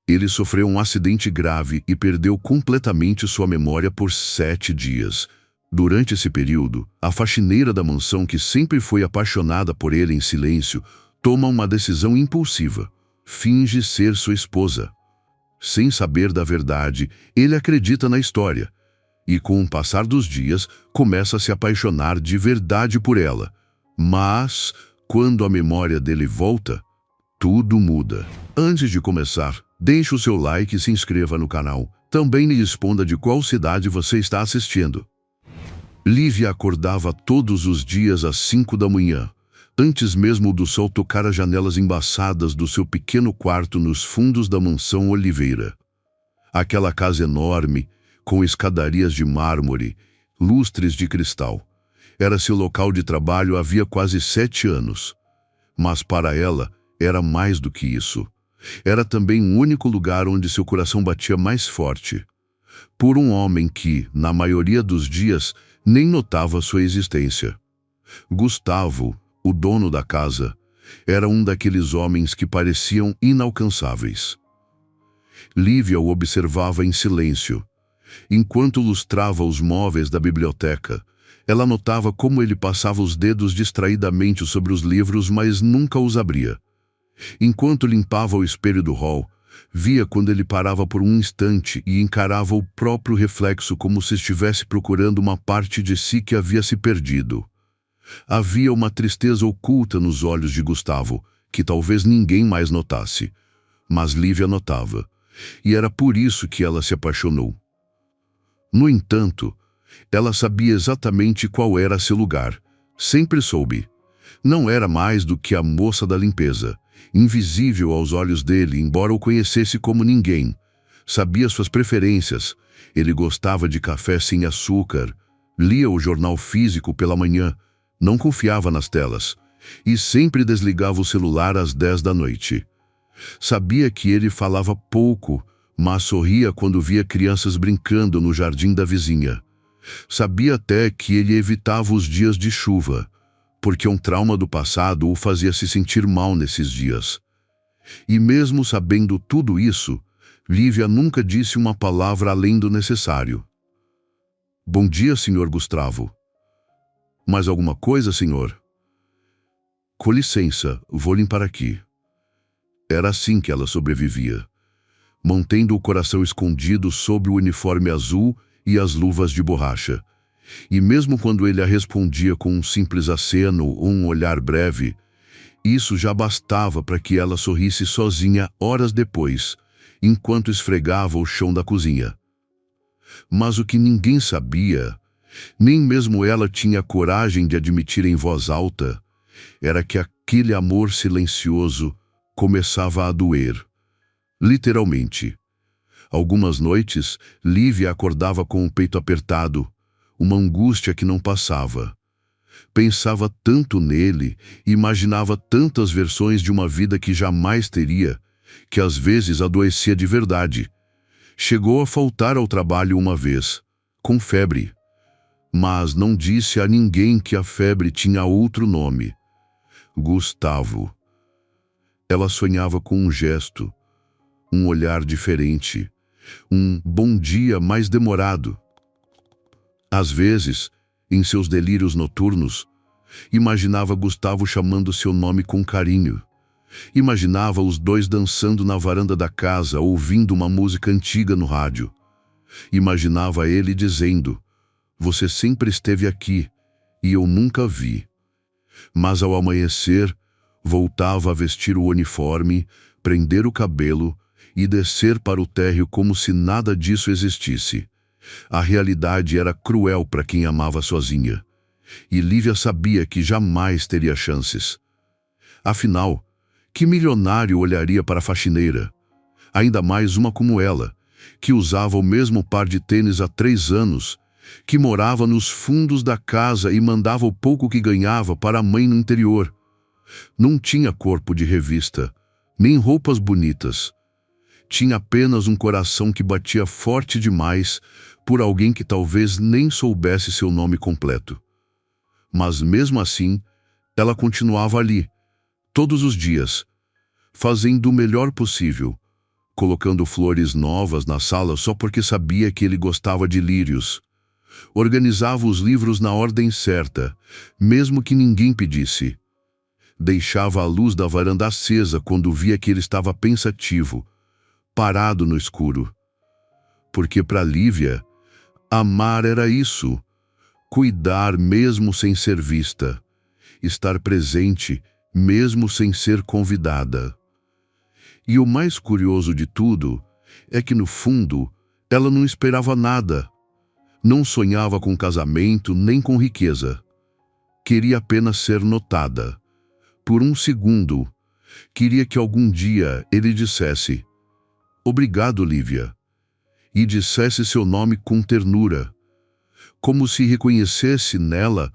Ele sofreu um acidente grave e perdeu completamente sua memória por 7 dias. Durante esse período, a faxineira da mansão, que sempre foi apaixonada por ele em silêncio, toma uma decisão impulsiva. Finge ser sua esposa. Sem saber da verdade, ele acredita na história. E com o passar dos dias, começa a se apaixonar de verdade por ela. Mas, quando a memória dele volta, tudo muda. Antes de começar, deixe o seu like e se inscreva no canal. Também me responda de qual cidade você está assistindo. Lívia acordava todos os dias às 5 da manhã, antes mesmo do sol tocar as janelas embaçadas do seu pequeno quarto nos fundos da mansão Oliveira. Aquela casa enorme, com escadarias de mármore, lustres de cristal, era seu local de trabalho havia quase 7 anos. Mas para ela, era mais do que isso. Era também o único lugar onde seu coração batia mais forte. Por um homem que, na maioria dos dias, nem notava sua existência. Gustavo, o dono da casa, era um daqueles homens que pareciam inalcançáveis. Lívia o observava em silêncio. Enquanto lustrava os móveis da biblioteca, ela notava como ele passava os dedos distraidamente sobre os livros, mas nunca os abria. Enquanto limpava o espelho do hall, via quando ele parava por um instante e encarava o próprio reflexo como se estivesse procurando uma parte de si que havia se perdido. Havia uma tristeza oculta nos olhos de Gustavo, que talvez ninguém mais notasse. Mas Lívia notava, e era por isso que ela se apaixonou. No entanto, ela sabia exatamente qual era seu lugar. Sempre soube. Não era mais do que a moça da limpeza, invisível aos olhos dele, embora o conhecesse como ninguém. Sabia suas preferências. Ele gostava de café sem açúcar, lia o jornal físico pela manhã, não confiava nas telas, e sempre desligava o celular às 10 da noite. Sabia que ele falava pouco, mas sorria quando via crianças brincando no jardim da vizinha. Sabia até que ele evitava os dias de chuva, porque um trauma do passado o fazia se sentir mal nesses dias. E mesmo sabendo tudo isso, Lívia nunca disse uma palavra além do necessário. "Bom dia, Sr. Gustavo." "Mais alguma coisa, senhor?" "Com licença, vou limpar aqui." Era assim que ela sobrevivia, mantendo o coração escondido sob o uniforme azul e as luvas de borracha. E mesmo quando ele a respondia com um simples aceno ou um olhar breve, isso já bastava para que ela sorrisse sozinha horas depois, enquanto esfregava o chão da cozinha. Mas o que ninguém sabia, nem mesmo ela tinha coragem de admitir em voz alta, era que aquele amor silencioso começava a doer. Literalmente. Algumas noites, Lívia acordava com o peito apertado, uma angústia que não passava. Pensava tanto nele, imaginava tantas versões de uma vida que jamais teria, que às vezes adoecia de verdade. Chegou a faltar ao trabalho uma vez, com febre. Mas não disse a ninguém que a febre tinha outro nome: Gustavo. Ela sonhava com um gesto, um olhar diferente, um bom dia mais demorado. Às vezes, em seus delírios noturnos, imaginava Gustavo chamando seu nome com carinho. Imaginava os dois dançando na varanda da casa, ouvindo uma música antiga no rádio. Imaginava ele dizendo: "Você sempre esteve aqui, e eu nunca vi." Mas ao amanhecer, voltava a vestir o uniforme, prender o cabelo e descer para o térreo como se nada disso existisse. A realidade era cruel para quem amava sozinha. E Lívia sabia que jamais teria chances. Afinal, que milionário olharia para a faxineira? Ainda mais uma como ela, que usava o mesmo par de tênis há 3 anos, que morava nos fundos da casa e mandava o pouco que ganhava para a mãe no interior. Não tinha corpo de revista, nem roupas bonitas. Tinha apenas um coração que batia forte demais por alguém que talvez nem soubesse seu nome completo. Mas mesmo assim, ela continuava ali, todos os dias, fazendo o melhor possível, colocando flores novas na sala só porque sabia que ele gostava de lírios. Organizava os livros na ordem certa, mesmo que ninguém pedisse. Deixava a luz da varanda acesa quando via que ele estava pensativo, parado no escuro. Porque para Lívia, amar era isso, cuidar mesmo sem ser vista, estar presente mesmo sem ser convidada. E o mais curioso de tudo é que, no fundo, ela não esperava nada. Não sonhava com casamento nem com riqueza. Queria apenas ser notada. Por um segundo, queria que algum dia ele dissesse: "Obrigado, Lívia", e dissesse seu nome com ternura, como se reconhecesse nela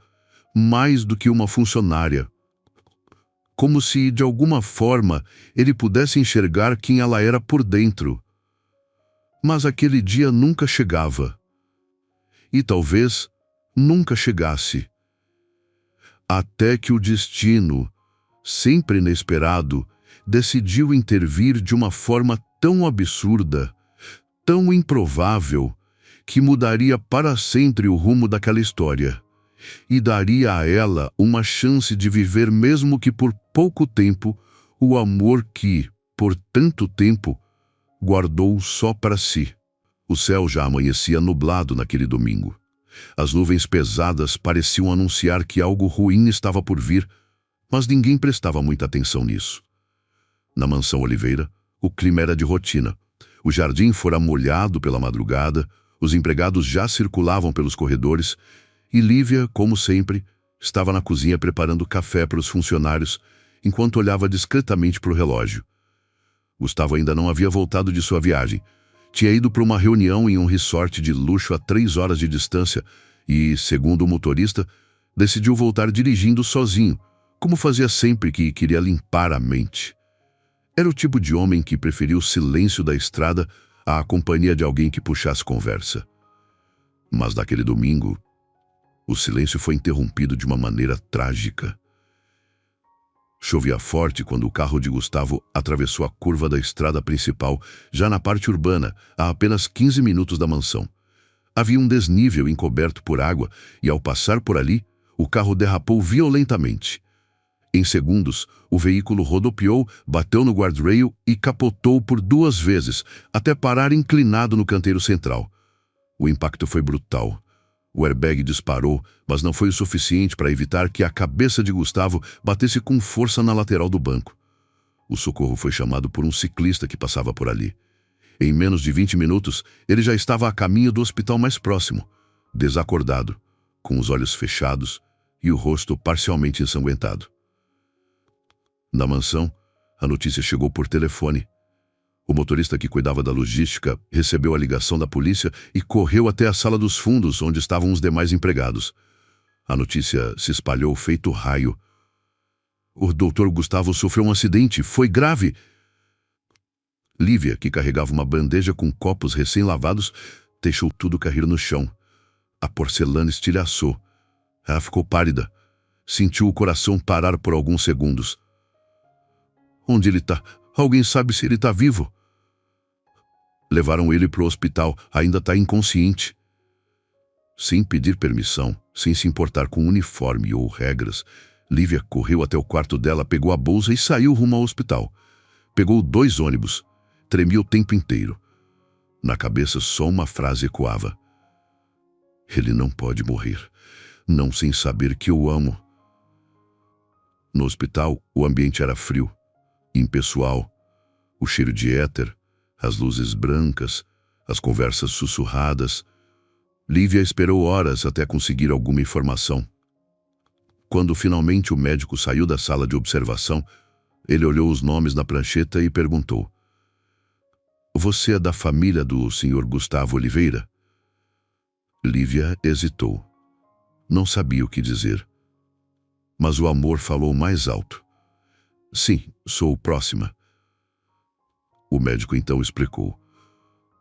mais do que uma funcionária. Como se, de alguma forma, ele pudesse enxergar quem ela era por dentro. Mas aquele dia nunca chegava. E talvez nunca chegasse. Até que o destino, sempre inesperado, decidiu intervir de uma forma tão absurda, tão improvável, que mudaria para sempre o rumo daquela história. E daria a ela uma chance de viver, mesmo que por pouco tempo, o amor que, por tanto tempo, guardou só para si. O céu já amanhecia nublado naquele domingo. As nuvens pesadas pareciam anunciar que algo ruim estava por vir, mas ninguém prestava muita atenção nisso. Na mansão Oliveira, o clima era de rotina. O jardim fora molhado pela madrugada, os empregados já circulavam pelos corredores, e Lívia, como sempre, estava na cozinha preparando café para os funcionários, enquanto olhava discretamente para o relógio. Gustavo ainda não havia voltado de sua viagem. Tinha ido para uma reunião em um resort de luxo a 3 horas de distância e, segundo o motorista, decidiu voltar dirigindo sozinho, como fazia sempre que queria limpar a mente. Era o tipo de homem que preferia o silêncio da estrada à companhia de alguém que puxasse conversa. Mas naquele domingo, o silêncio foi interrompido de uma maneira trágica. Chovia forte quando o carro de Gustavo atravessou a curva da estrada principal, já na parte urbana, a apenas 15 minutos da mansão. Havia um desnível encoberto por água e, ao passar por ali, o carro derrapou violentamente. Em segundos, o veículo rodopiou, bateu no guardrail e capotou por 2 vezes, até parar inclinado no canteiro central. O impacto foi brutal. O airbag disparou, mas não foi o suficiente para evitar que a cabeça de Gustavo batesse com força na lateral do banco. O socorro foi chamado por um ciclista que passava por ali. Em menos de 20 minutos, ele já estava a caminho do hospital mais próximo, desacordado, com os olhos fechados e o rosto parcialmente ensanguentado. Na mansão, a notícia chegou por telefone. O motorista que cuidava da logística recebeu a ligação da polícia e correu até a sala dos fundos, onde estavam os demais empregados. A notícia se espalhou feito raio. O Dr. Gustavo sofreu um acidente. Foi grave. Lívia, que carregava uma bandeja com copos recém-lavados, deixou tudo cair no chão. A porcelana estilhaçou. Ela ficou pálida. Sentiu o coração parar por alguns segundos. Onde ele está? Alguém sabe se ele está vivo? Levaram ele para o hospital. Ainda está inconsciente. Sem pedir permissão, sem se importar com uniforme ou regras, Lívia correu até o quarto dela, pegou a bolsa e saiu rumo ao hospital. Pegou 2 ônibus. Tremia o tempo inteiro. Na cabeça só uma frase ecoava: "Ele não pode morrer. Não sem saber que eu amo." No hospital, o ambiente era frio, impessoal. O cheiro de éter, as luzes brancas, as conversas sussurradas. Lívia esperou horas até conseguir alguma informação. Quando finalmente o médico saiu da sala de observação, ele olhou os nomes na prancheta e perguntou: "Você é da família do Sr. Gustavo Oliveira?" Lívia hesitou. Não sabia o que dizer. Mas o amor falou mais alto: "Sim, sou próxima." O médico então explicou.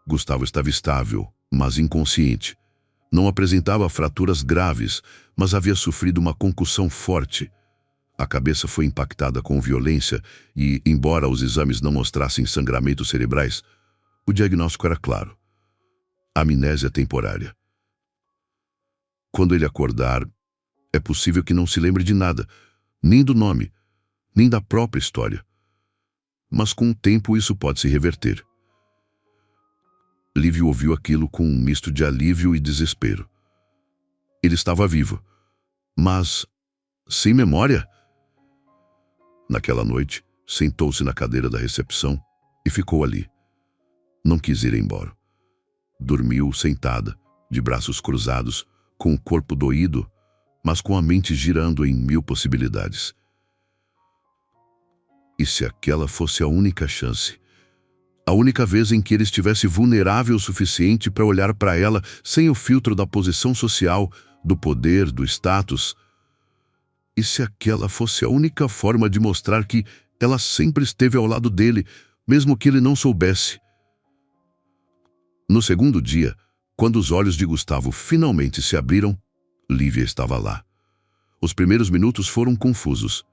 Gustavo estava estável, mas inconsciente. Não apresentava fraturas graves, mas havia sofrido uma concussão forte. A cabeça foi impactada com violência e, embora os exames não mostrassem sangramentos cerebrais, o diagnóstico era claro: amnésia temporária. Quando ele acordar, é possível que não se lembre de nada, nem do nome, nem da própria história. Mas com o tempo isso pode se reverter. Lívia ouviu aquilo com um misto de alívio e desespero. Ele estava vivo, mas sem memória. Naquela noite, sentou-se na cadeira da recepção e ficou ali. Não quis ir embora. Dormiu sentada, de braços cruzados, com o corpo doído, mas com a mente girando em 1000 possibilidades. E se aquela fosse a única chance? A única vez em que ele estivesse vulnerável o suficiente para olhar para ela sem o filtro da posição social, do poder, do status? E se aquela fosse a única forma de mostrar que ela sempre esteve ao lado dele, mesmo que ele não soubesse? No segundo dia, quando os olhos de Gustavo finalmente se abriram, Lívia estava lá. Os primeiros minutos foram confusos.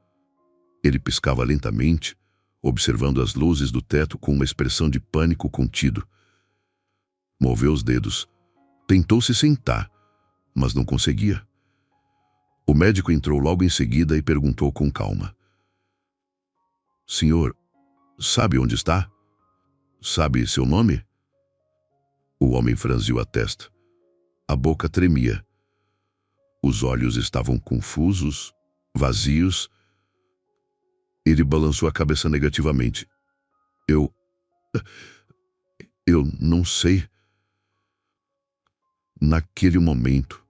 Ele piscava lentamente, observando as luzes do teto com uma expressão de pânico contido. Moveu os dedos. Tentou se sentar, mas não conseguia. O médico entrou logo em seguida e perguntou com calma: "Senhor, sabe onde está? Sabe seu nome?" O homem franziu a testa. A boca tremia. Os olhos estavam confusos, vazios. Ele balançou a cabeça negativamente. Eu não sei." Naquele momento,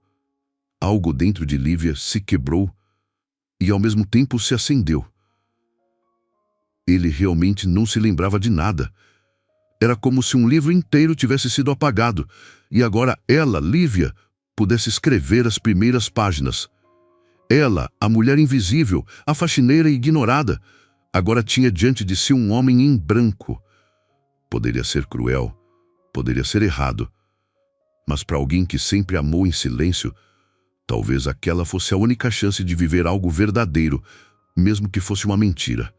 algo dentro de Lívia se quebrou e ao mesmo tempo se acendeu. Ele realmente não se lembrava de nada. Era como se um livro inteiro tivesse sido apagado e agora ela, Lívia, pudesse escrever as primeiras páginas. Ela, a mulher invisível, a faxineira ignorada, agora tinha diante de si um homem em branco. Poderia ser cruel, poderia ser errado, mas para alguém que sempre amou em silêncio, talvez aquela fosse a única chance de viver algo verdadeiro, mesmo que fosse uma mentira.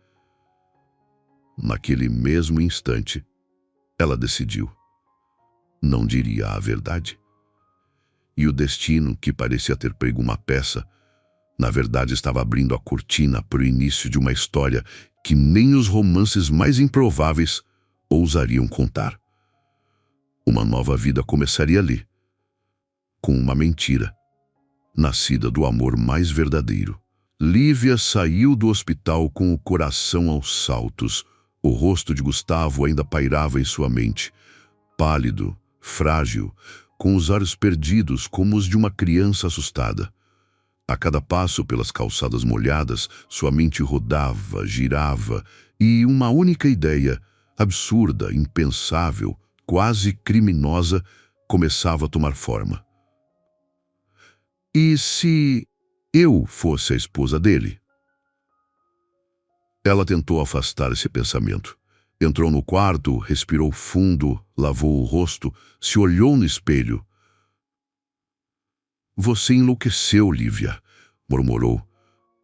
Naquele mesmo instante, ela decidiu. Não diria a verdade. E o destino, que parecia ter pego uma peça, na verdade estava abrindo a cortina para o início de uma história que nem os romances mais improváveis ousariam contar. Uma nova vida começaria ali, com uma mentira, nascida do amor mais verdadeiro. Lívia saiu do hospital com o coração aos saltos. O rosto de Gustavo ainda pairava em sua mente, pálido, frágil, com os olhos perdidos como os de uma criança assustada. A cada passo pelas calçadas molhadas, sua mente rodava, girava, e uma única ideia, absurda, impensável, quase criminosa, começava a tomar forma. E se eu fosse a esposa dele? Ela tentou afastar esse pensamento. Entrou no quarto, respirou fundo, lavou o rosto, se olhou no espelho. "Você enlouqueceu, Lívia", murmurou.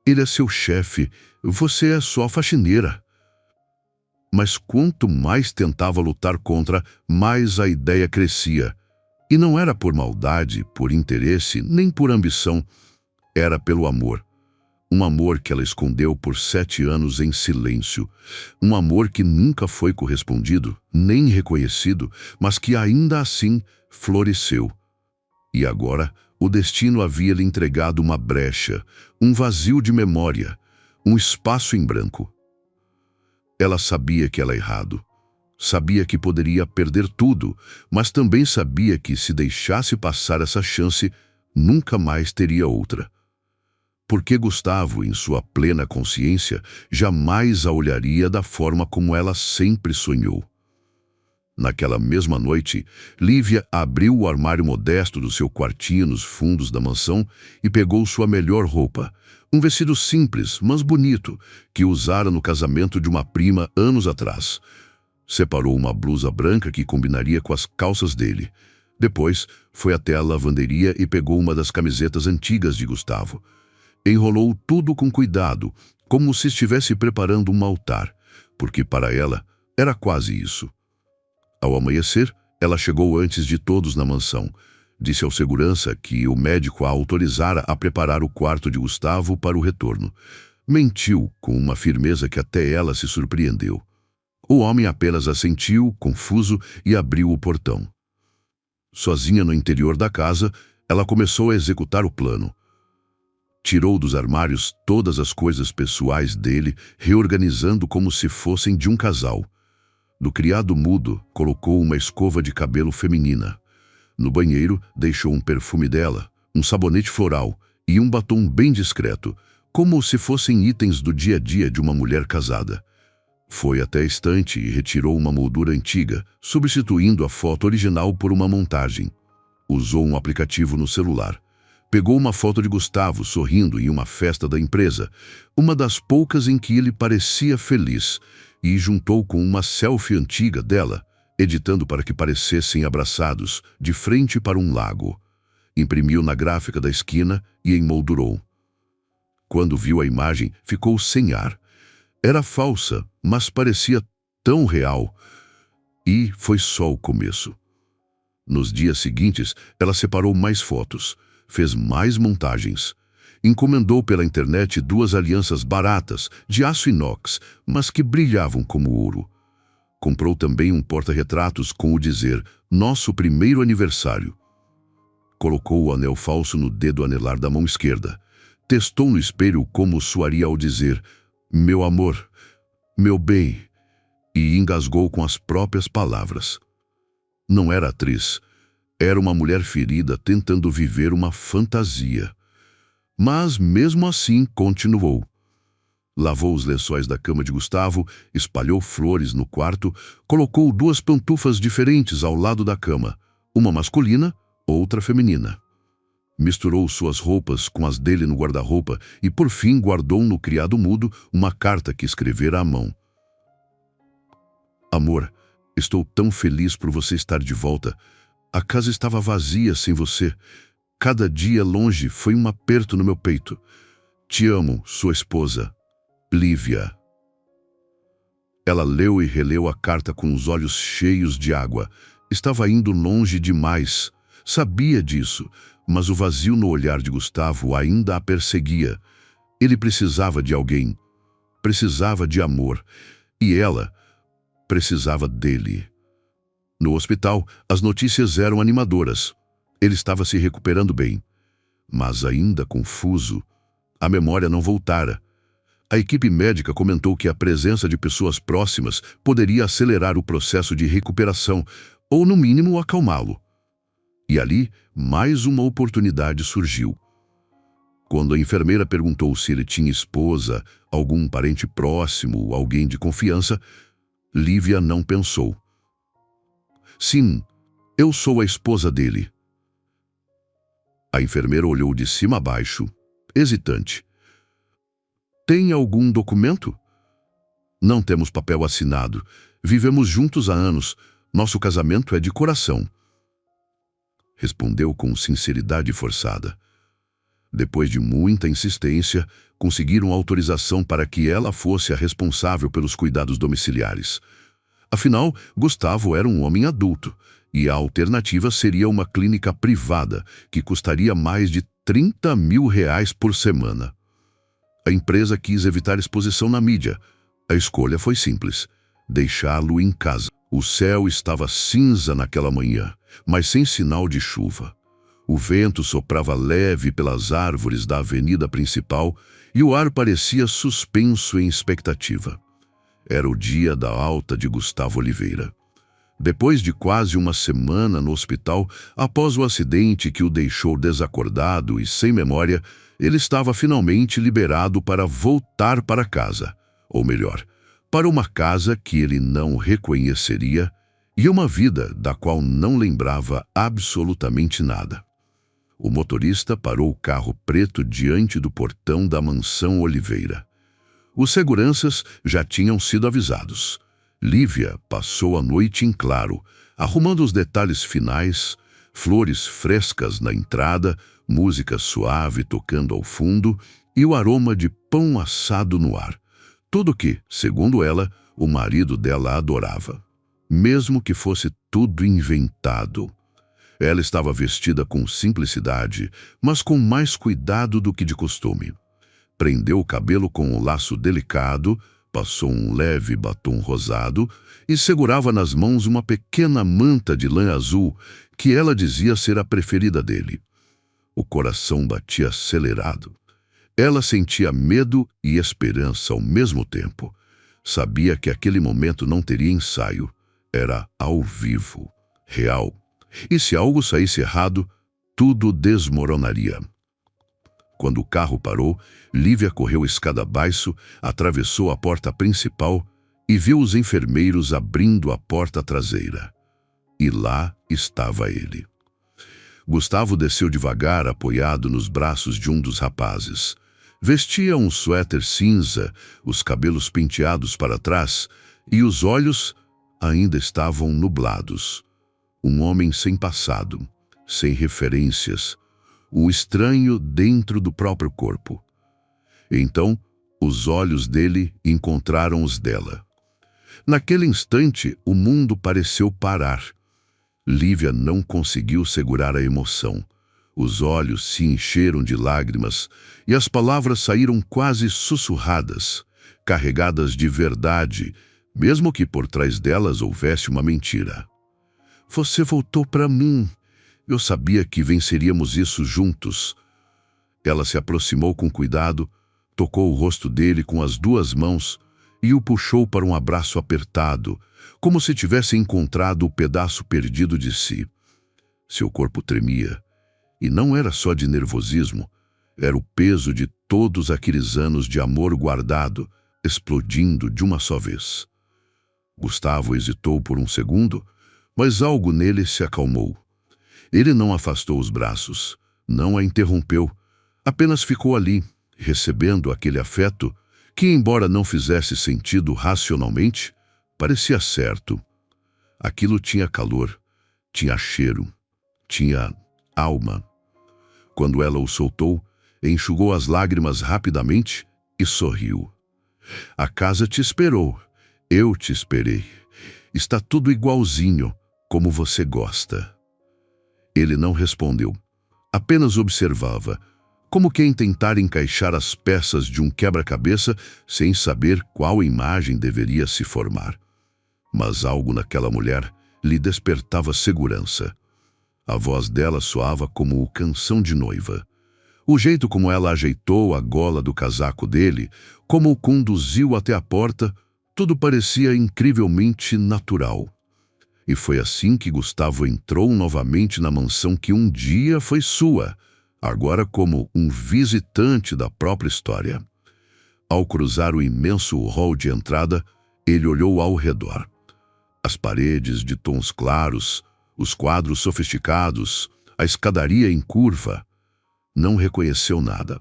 "Ele é seu chefe, você é só faxineira." Mas quanto mais tentava lutar contra, mais a ideia crescia. E não era por maldade, por interesse, nem por ambição. Era pelo amor. Um amor que ela escondeu por 7 anos em silêncio. Um amor que nunca foi correspondido, nem reconhecido, mas que ainda assim floresceu. E agora o destino havia lhe entregado uma brecha, um vazio de memória, um espaço em branco. Ela sabia que era errado. Sabia que poderia perder tudo, mas também sabia que, se deixasse passar essa chance, nunca mais teria outra. Porque Gustavo, em sua plena consciência, jamais a olharia da forma como ela sempre sonhou. Naquela mesma noite, Lívia abriu o armário modesto do seu quartinho nos fundos da mansão e pegou sua melhor roupa, um vestido simples, mas bonito, que usara no casamento de uma prima anos atrás. Separou uma blusa branca que combinaria com as calças dele. Depois, foi até a lavanderia e pegou uma das camisetas antigas de Gustavo. Enrolou tudo com cuidado, como se estivesse preparando um altar, porque para ela era quase isso. Ao amanhecer, ela chegou antes de todos na mansão. Disse ao segurança que o médico a autorizara a preparar o quarto de Gustavo para o retorno. Mentiu com uma firmeza que até ela se surpreendeu. O homem apenas assentiu, confuso, e abriu o portão. Sozinha no interior da casa, ela começou a executar o plano. Tirou dos armários todas as coisas pessoais dele, reorganizando como se fossem de um casal. Do criado mudo, colocou uma escova de cabelo feminina. No banheiro, deixou um perfume dela, um sabonete floral e um batom bem discreto, como se fossem itens do dia a dia de uma mulher casada. Foi até a estante e retirou uma moldura antiga, substituindo a foto original por uma montagem. Usou um aplicativo no celular. Pegou uma foto de Gustavo sorrindo em uma festa da empresa, uma das poucas em que ele parecia feliz, e juntou com uma selfie antiga dela, editando para que parecessem abraçados, de frente para um lago. Imprimiu na gráfica da esquina e emoldurou. Quando viu a imagem, ficou sem ar. Era falsa, mas parecia tão real. E foi só o começo. Nos dias seguintes, ela separou mais fotos, fez mais montagens. Encomendou pela internet 2 alianças baratas, de aço inox, mas que brilhavam como ouro. Comprou também um porta-retratos com o dizer "Nosso primeiro aniversário". Colocou o anel falso no dedo anelar da mão esquerda. Testou no espelho como soaria ao dizer "Meu amor, meu bem", e engasgou com as próprias palavras. Não era atriz. Era uma mulher ferida tentando viver uma fantasia. Mas, mesmo assim, continuou. Lavou os lençóis da cama de Gustavo, espalhou flores no quarto, colocou 2 pantufas diferentes ao lado da cama, uma masculina, outra feminina. Misturou suas roupas com as dele no guarda-roupa e, por fim, guardou no criado mudo uma carta que escrevera à mão. "Amor, estou tão feliz por você estar de volta. A casa estava vazia sem você. Cada dia longe foi um aperto no meu peito. Te amo, sua esposa, Lívia." Ela leu e releu a carta com os olhos cheios de água. Estava indo longe demais. Sabia disso, mas o vazio no olhar de Gustavo ainda a perseguia. Ele precisava de alguém. Precisava de amor. E ela precisava dele. No hospital, as notícias eram animadoras. Ele estava se recuperando bem. Mas ainda confuso, a memória não voltara. A equipe médica comentou que a presença de pessoas próximas poderia acelerar o processo de recuperação, ou no mínimo acalmá-lo. E ali, mais uma oportunidade surgiu. Quando a enfermeira perguntou se ele tinha esposa, algum parente próximo, alguém de confiança, Lívia não pensou. "Sim, eu sou a esposa dele." A enfermeira olhou de cima a baixo, hesitante. "Tem algum documento?" "Não temos papel assinado. Vivemos juntos há anos. Nosso casamento é de coração." Respondeu com sinceridade forçada. Depois de muita insistência, conseguiram autorização para que ela fosse a responsável pelos cuidados domiciliares. Afinal, Gustavo era um homem adulto, e a alternativa seria uma clínica privada, que custaria mais de R$30 mil por semana. A empresa quis evitar exposição na mídia. A escolha foi simples: deixá-lo em casa. O céu estava cinza naquela manhã, mas sem sinal de chuva. O vento soprava leve pelas árvores da avenida principal e o ar parecia suspenso em expectativa. Era o dia da alta de Gustavo Oliveira. Depois de quase uma semana no hospital, após o acidente que o deixou desacordado e sem memória, ele estava finalmente liberado para voltar para casa. Ou melhor, para uma casa que ele não reconheceria e uma vida da qual não lembrava absolutamente nada. O motorista parou o carro preto diante do portão da mansão Oliveira. Os seguranças já tinham sido avisados. Lívia passou a noite em claro, arrumando os detalhes finais, flores frescas na entrada, música suave tocando ao fundo e o aroma de pão assado no ar. Tudo que, segundo ela, o marido dela adorava. Mesmo que fosse tudo inventado. Ela estava vestida com simplicidade, mas com mais cuidado do que de costume. Prendeu o cabelo com um laço delicado, passou um leve batom rosado e segurava nas mãos uma pequena manta de lã azul que ela dizia ser a preferida dele. O coração batia acelerado. Ela sentia medo e esperança ao mesmo tempo. Sabia que aquele momento não teria ensaio. Era ao vivo, real. E se algo saísse errado, tudo desmoronaria. Quando o carro parou, Lívia correu escada abaixo, atravessou a porta principal e viu os enfermeiros abrindo a porta traseira. E lá estava ele. Gustavo desceu devagar, apoiado nos braços de um dos rapazes. Vestia um suéter cinza, os cabelos penteados para trás e os olhos ainda estavam nublados. Um homem sem passado, sem referências, um estranho dentro do próprio corpo. Então, os olhos dele encontraram os dela. Naquele instante, o mundo pareceu parar. Lívia não conseguiu segurar a emoção. Os olhos se encheram de lágrimas e as palavras saíram quase sussurradas, carregadas de verdade, mesmo que por trás delas houvesse uma mentira. Você voltou para mim. Eu sabia que venceríamos isso juntos. Ela se aproximou com cuidado, tocou o rosto dele com as duas mãos e o puxou para um abraço apertado, como se tivesse encontrado o pedaço perdido de si. Seu corpo tremia, e não era só de nervosismo, era o peso de todos aqueles anos de amor guardado, explodindo de uma só vez. Gustavo hesitou por um segundo, mas algo nele se acalmou. Ele não afastou os braços, não a interrompeu, apenas ficou ali, recebendo aquele afeto que, embora não fizesse sentido racionalmente, parecia certo. Aquilo tinha calor, tinha cheiro, tinha alma. Quando ela o soltou, enxugou as lágrimas rapidamente e sorriu. A casa te esperou, eu te esperei. Está tudo igualzinho, como você gosta. Ele não respondeu, apenas observava, como quem tentar encaixar as peças de um quebra-cabeça sem saber qual imagem deveria se formar. Mas algo naquela mulher lhe despertava segurança. A voz dela soava como canção de noiva. O jeito como ela ajeitou a gola do casaco dele, como o conduziu até a porta, tudo parecia incrivelmente natural. E foi assim que Gustavo entrou novamente na mansão que um dia foi sua, agora como um visitante da própria história. Ao cruzar o imenso hall de entrada, ele olhou ao redor. As paredes de tons claros, os quadros sofisticados, a escadaria em curva. Não reconheceu nada.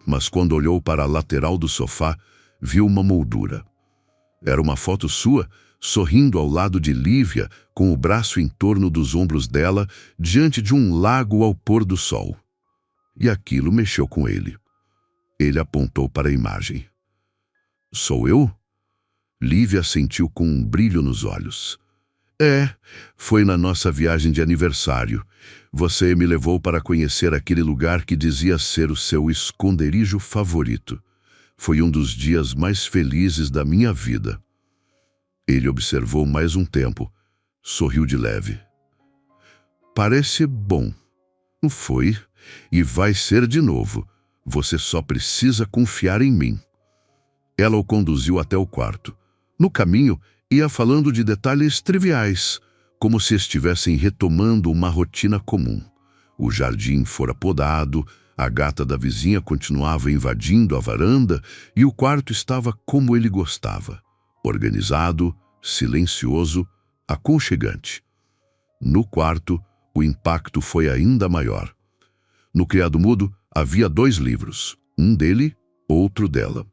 Mas quando olhou para a lateral do sofá, viu uma moldura. Era uma foto sua, sorrindo ao lado de Lívia, com o braço em torno dos ombros dela, diante de um lago ao pôr do sol. E aquilo mexeu com ele. Ele apontou para a imagem. Sou eu? Lívia sentiu com um brilho nos olhos. Foi na nossa viagem de aniversário. Você me levou para conhecer aquele lugar que dizia ser o seu esconderijo favorito. Foi um dos dias mais felizes da minha vida. Ele observou mais um tempo, sorriu de leve. Parece bom. Não foi, e vai ser de novo. Você só precisa confiar em mim. Ela o conduziu até o quarto. No caminho, ia falando de detalhes triviais, como se estivessem retomando uma rotina comum. O jardim fora podado, a gata da vizinha continuava invadindo a varanda e o quarto estava como ele gostava, organizado, silencioso, aconchegante. No quarto, o impacto foi ainda maior. No criado-mudo havia 2 livros, um dele, outro dela.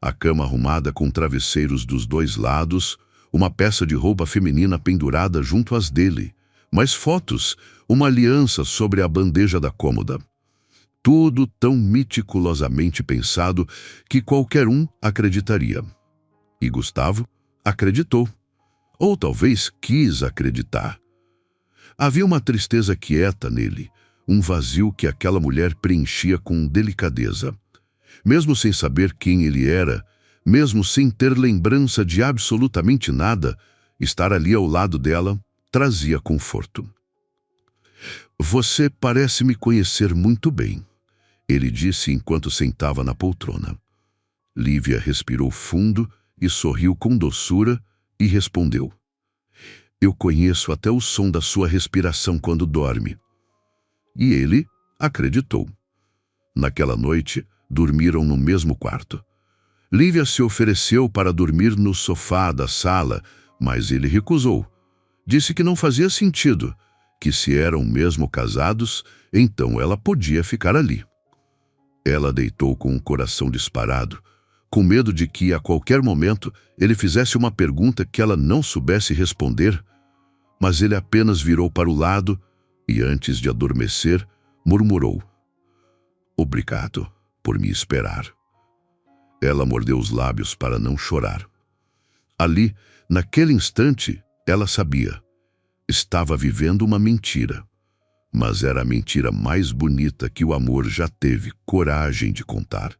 A cama arrumada com travesseiros dos 2 lados, uma peça de roupa feminina pendurada junto às dele, mais fotos, uma aliança sobre a bandeja da cômoda. Tudo tão meticulosamente pensado que qualquer um acreditaria. E Gustavo acreditou. Ou talvez quis acreditar. Havia uma tristeza quieta nele, um vazio que aquela mulher preenchia com delicadeza. Mesmo sem saber quem ele era, mesmo sem ter lembrança de absolutamente nada, estar ali ao lado dela trazia conforto. "Você parece me conhecer muito bem", ele disse enquanto sentava na poltrona. Lívia respirou fundo e sorriu com doçura e respondeu: "Eu conheço até o som da sua respiração quando dorme." E ele acreditou. Naquela noite, dormiram no mesmo quarto. Lívia se ofereceu para dormir no sofá da sala, mas ele recusou. Disse que não fazia sentido, que se eram mesmo casados, então ela podia ficar ali. Ela deitou com o coração disparado, com medo de que, a qualquer momento, ele fizesse uma pergunta que ela não soubesse responder, mas ele apenas virou para o lado e, antes de adormecer, murmurou: "Obrigado por me esperar." Ela mordeu os lábios para não chorar. Ali, naquele instante, ela sabia. Estava vivendo uma mentira. Mas era a mentira mais bonita que o amor já teve coragem de contar.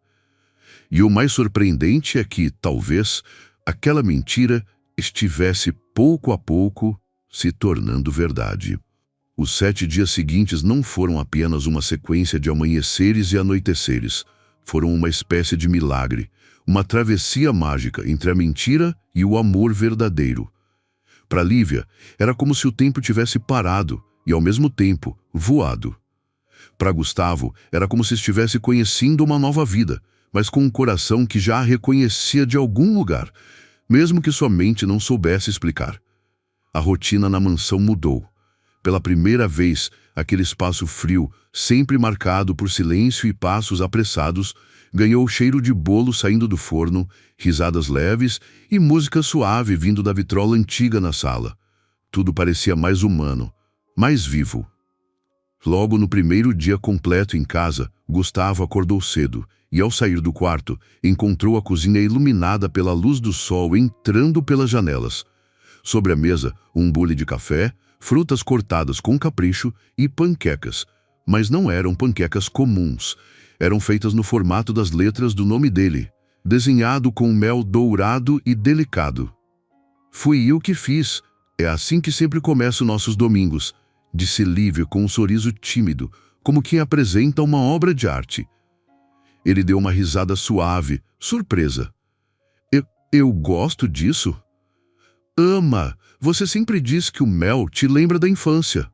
E o mais surpreendente é que, talvez, aquela mentira estivesse pouco a pouco se tornando verdade. Os 7 dias seguintes não foram apenas uma sequência de amanheceres e anoiteceres. Foram uma espécie de milagre, uma travessia mágica entre a mentira e o amor verdadeiro. Para Lívia, era como se o tempo tivesse parado e, ao mesmo tempo, voado. Para Gustavo, era como se estivesse conhecendo uma nova vida, mas com um coração que já a reconhecia de algum lugar, mesmo que sua mente não soubesse explicar. A rotina na mansão mudou. Pela primeira vez, aquele espaço frio, sempre marcado por silêncio e passos apressados, ganhou o cheiro de bolo saindo do forno, risadas leves e música suave vindo da vitrola antiga na sala. Tudo parecia mais humano, mais vivo. Logo no primeiro dia completo em casa, Gustavo acordou cedo e, ao sair do quarto, encontrou a cozinha iluminada pela luz do sol entrando pelas janelas. Sobre a mesa, um bule de café, frutas cortadas com capricho e panquecas. Mas não eram panquecas comuns. Eram feitas no formato das letras do nome dele, desenhado com mel dourado e delicado. "Fui eu que fiz. É assim que sempre começo nossos domingos", disse Lívia com um sorriso tímido, como quem apresenta uma obra de arte. Ele deu uma risada suave, surpresa. Eu gosto disso." "Ama! Você sempre diz que o mel te lembra da infância."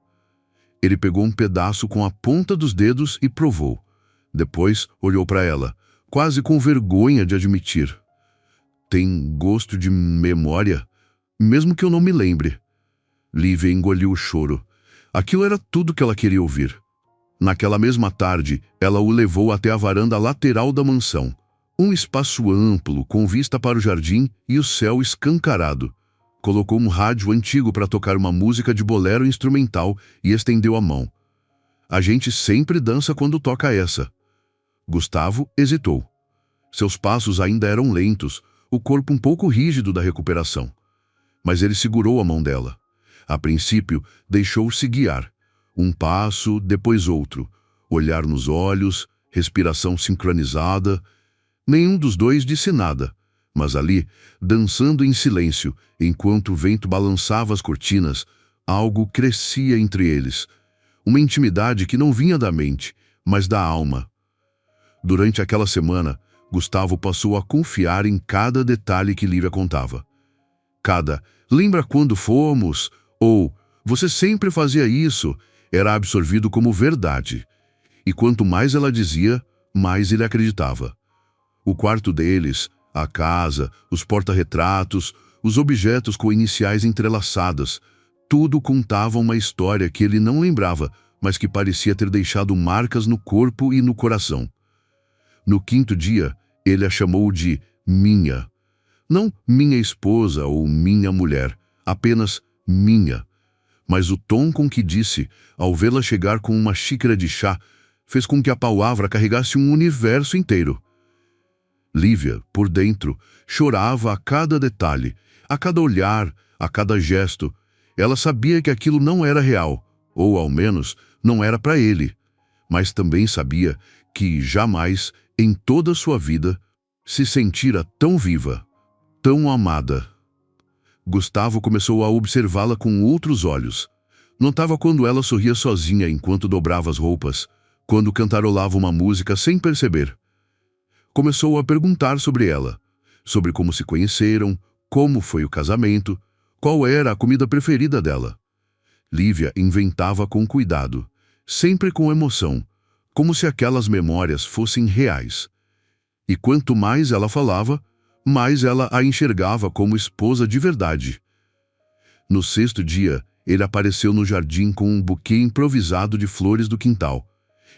Ele pegou um pedaço com a ponta dos dedos e provou. Depois olhou para ela, quase com vergonha de admitir. "Tem gosto de memória, mesmo que eu não me lembre." Lívia engoliu o choro. Aquilo era tudo que ela queria ouvir. Naquela mesma tarde, ela o levou até a varanda lateral da mansão. Um espaço amplo, com vista para o jardim e o céu escancarado. Colocou um rádio antigo para tocar uma música de bolero instrumental e estendeu a mão. "A gente sempre dança quando toca essa." Gustavo hesitou. Seus passos ainda eram lentos, o corpo um pouco rígido da recuperação. Mas ele segurou a mão dela. A princípio, deixou-se guiar. Um passo, depois outro. Olhar nos olhos, respiração sincronizada. Nenhum dos dois disse nada, mas ali, dançando em silêncio, enquanto o vento balançava as cortinas, algo crescia entre eles. Uma intimidade que não vinha da mente, mas da alma. Durante aquela semana, Gustavo passou a confiar em cada detalhe que Lívia contava. Cada "lembra quando fomos?" ou "você sempre fazia isso" era absorvido como verdade. E quanto mais ela dizia, mais ele acreditava. O quarto deles, a casa, os porta-retratos, os objetos com iniciais entrelaçadas, tudo contava uma história que ele não lembrava, mas que parecia ter deixado marcas no corpo e no coração. No 5º dia, ele a chamou de minha. Não minha esposa ou minha mulher, apenas minha. Mas o tom com que disse, ao vê-la chegar com uma xícara de chá, fez com que a palavra carregasse um universo inteiro. Lívia, por dentro, chorava a cada detalhe, a cada olhar, a cada gesto. Ela sabia que aquilo não era real, ou ao menos não era para ele, mas também sabia que jamais, em toda a sua vida, se sentira tão viva, tão amada. Gustavo começou a observá-la com outros olhos. Notava quando ela sorria sozinha enquanto dobrava as roupas, quando cantarolava uma música sem perceber. Começou a perguntar sobre ela, sobre como se conheceram, como foi o casamento, qual era a comida preferida dela. Lívia inventava com cuidado, sempre com emoção, como se aquelas memórias fossem reais. E quanto mais ela falava, mais ela a enxergava como esposa de verdade. No sexto dia, ele apareceu no jardim com um buquê improvisado de flores do quintal.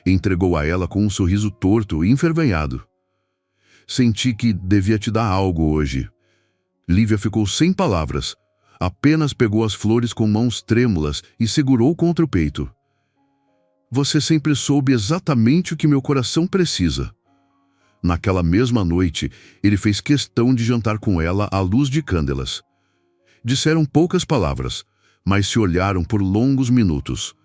Entregou a ela com um sorriso torto e envergonhado. Senti que devia te dar algo hoje. Lívia ficou sem palavras. Apenas pegou as flores com mãos trêmulas e segurou contra o peito. Você sempre soube exatamente o que meu coração precisa. Naquela mesma noite, ele fez questão de jantar com ela à luz de cândelas. Disseram poucas palavras, mas se olharam por longos minutos.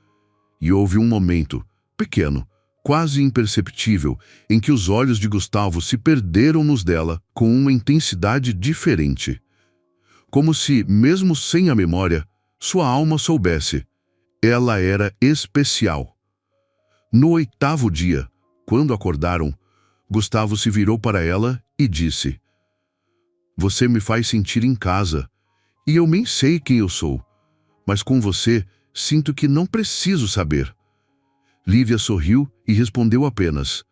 E houve um momento, pequeno, quase imperceptível, em que os olhos de Gustavo se perderam nos dela com uma intensidade diferente. Como se, mesmo sem a memória, sua alma soubesse. Ela era especial. No oitavo dia, quando acordaram, Gustavo se virou para ela e disse: Você me faz sentir em casa, e eu nem sei quem eu sou, mas com você sinto que não preciso saber. Lívia sorriu e respondeu apenas: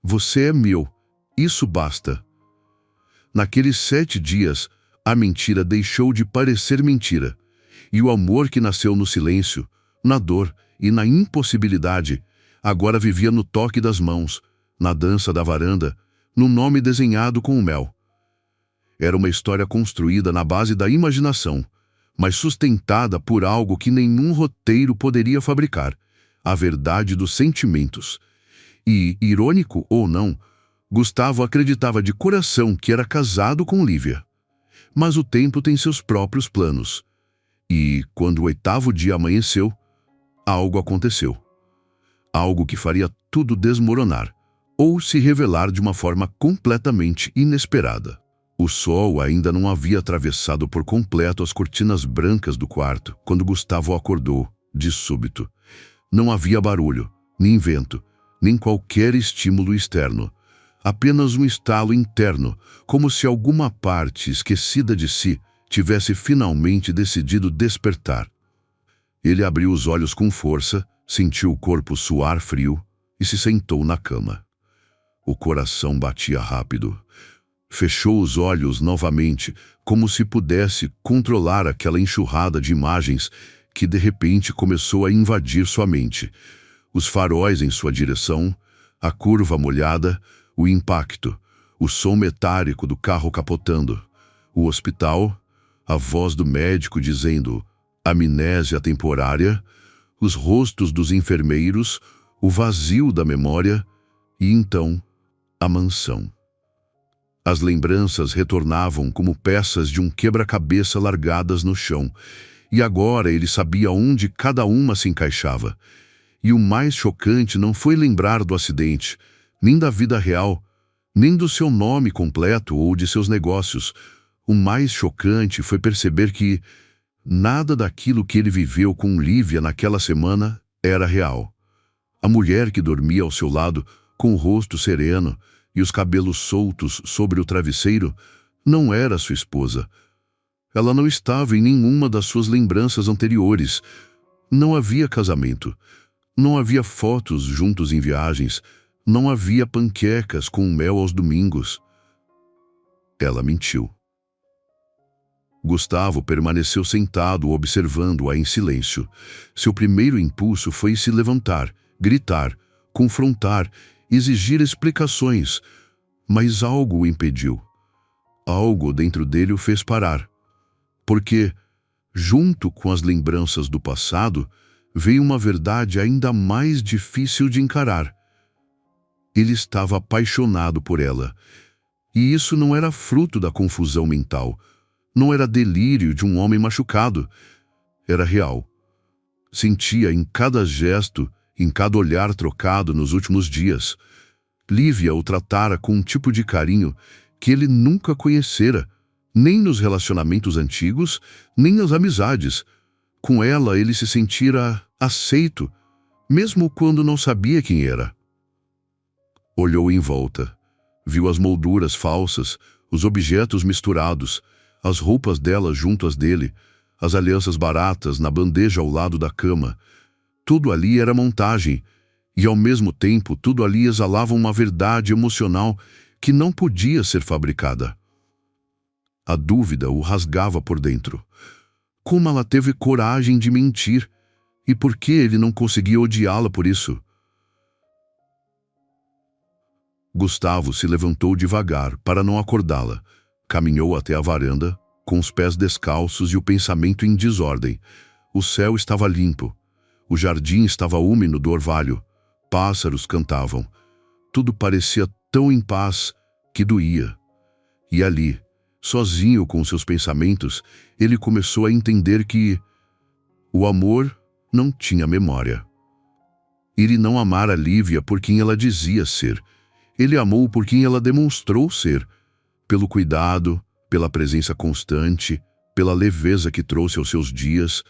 Você é meu, isso basta. Naqueles 7 dias, a mentira deixou de parecer mentira, e o amor que nasceu no silêncio, na dor e na impossibilidade, agora vivia no toque das mãos, na dança da varanda, no nome desenhado com o mel. Era uma história construída na base da imaginação, mas sustentada por algo que nenhum roteiro poderia fabricar: a verdade dos sentimentos. E, irônico ou não, Gustavo acreditava de coração que era casado com Lívia. Mas o tempo tem seus próprios planos. E, quando o 8º dia amanheceu, algo aconteceu. Algo que faria tudo desmoronar, ou se revelar de uma forma completamente inesperada. O sol ainda não havia atravessado por completo as cortinas brancas do quarto quando Gustavo acordou, de súbito. Não havia barulho, nem vento, nem qualquer estímulo externo. Apenas um estalo interno, como se alguma parte esquecida de si tivesse finalmente decidido despertar. Ele abriu os olhos com força, sentiu o corpo suar frio e se sentou na cama. O coração batia rápido. Fechou os olhos novamente, como se pudesse controlar aquela enxurrada de imagens que de repente começou a invadir sua mente. Os faróis em sua direção, a curva molhada, o impacto, o som metálico do carro capotando, o hospital, a voz do médico dizendo amnésia temporária, os rostos dos enfermeiros, o vazio da memória e então a mansão. As lembranças retornavam como peças de um quebra-cabeça largadas no chão, e agora ele sabia onde cada uma se encaixava. E o mais chocante não foi lembrar do acidente, nem da vida real, nem do seu nome completo ou de seus negócios. O mais chocante foi perceber que nada daquilo que ele viveu com Lívia naquela semana era real. A mulher que dormia ao seu lado, com o rosto sereno e os cabelos soltos sobre o travesseiro, não era sua esposa. Ela não estava em nenhuma das suas lembranças anteriores. Não havia casamento. Não havia fotos juntos em viagens. Não havia panquecas com mel aos domingos. Ela mentiu. Gustavo permaneceu sentado observando-a em silêncio. Seu primeiro impulso foi se levantar, gritar, confrontar, exigir explicações, mas algo o impediu. Algo dentro dele o fez parar. Porque, junto com as lembranças do passado, veio uma verdade ainda mais difícil de encarar. Ele estava apaixonado por ela. E isso não era fruto da confusão mental. Não era delírio de um homem machucado. Era real. Sentia em cada gesto, em cada olhar trocado nos últimos dias. Lívia o tratara com um tipo de carinho que ele nunca conhecera, nem nos relacionamentos antigos, nem nas amizades. Com ela ele se sentira aceito, mesmo quando não sabia quem era. Olhou em volta. Viu as molduras falsas, os objetos misturados, as roupas dela junto às dele, as alianças baratas na bandeja ao lado da cama. Tudo ali era montagem, e ao mesmo tempo tudo ali exalava uma verdade emocional que não podia ser fabricada. A dúvida o rasgava por dentro. Como ela teve coragem de mentir? E por que ele não conseguia odiá-la por isso? Gustavo se levantou devagar para não acordá-la. Caminhou até a varanda, com os pés descalços e o pensamento em desordem. O céu estava limpo. O jardim estava úmido do orvalho. Pássaros cantavam. Tudo parecia tão em paz que doía. E ali, sozinho com seus pensamentos, ele começou a entender que o amor não tinha memória. Ele não amara Lívia por quem ela dizia ser. Ele amou por quem ela demonstrou ser, pelo cuidado, pela presença constante, pela leveza que trouxe aos seus dias,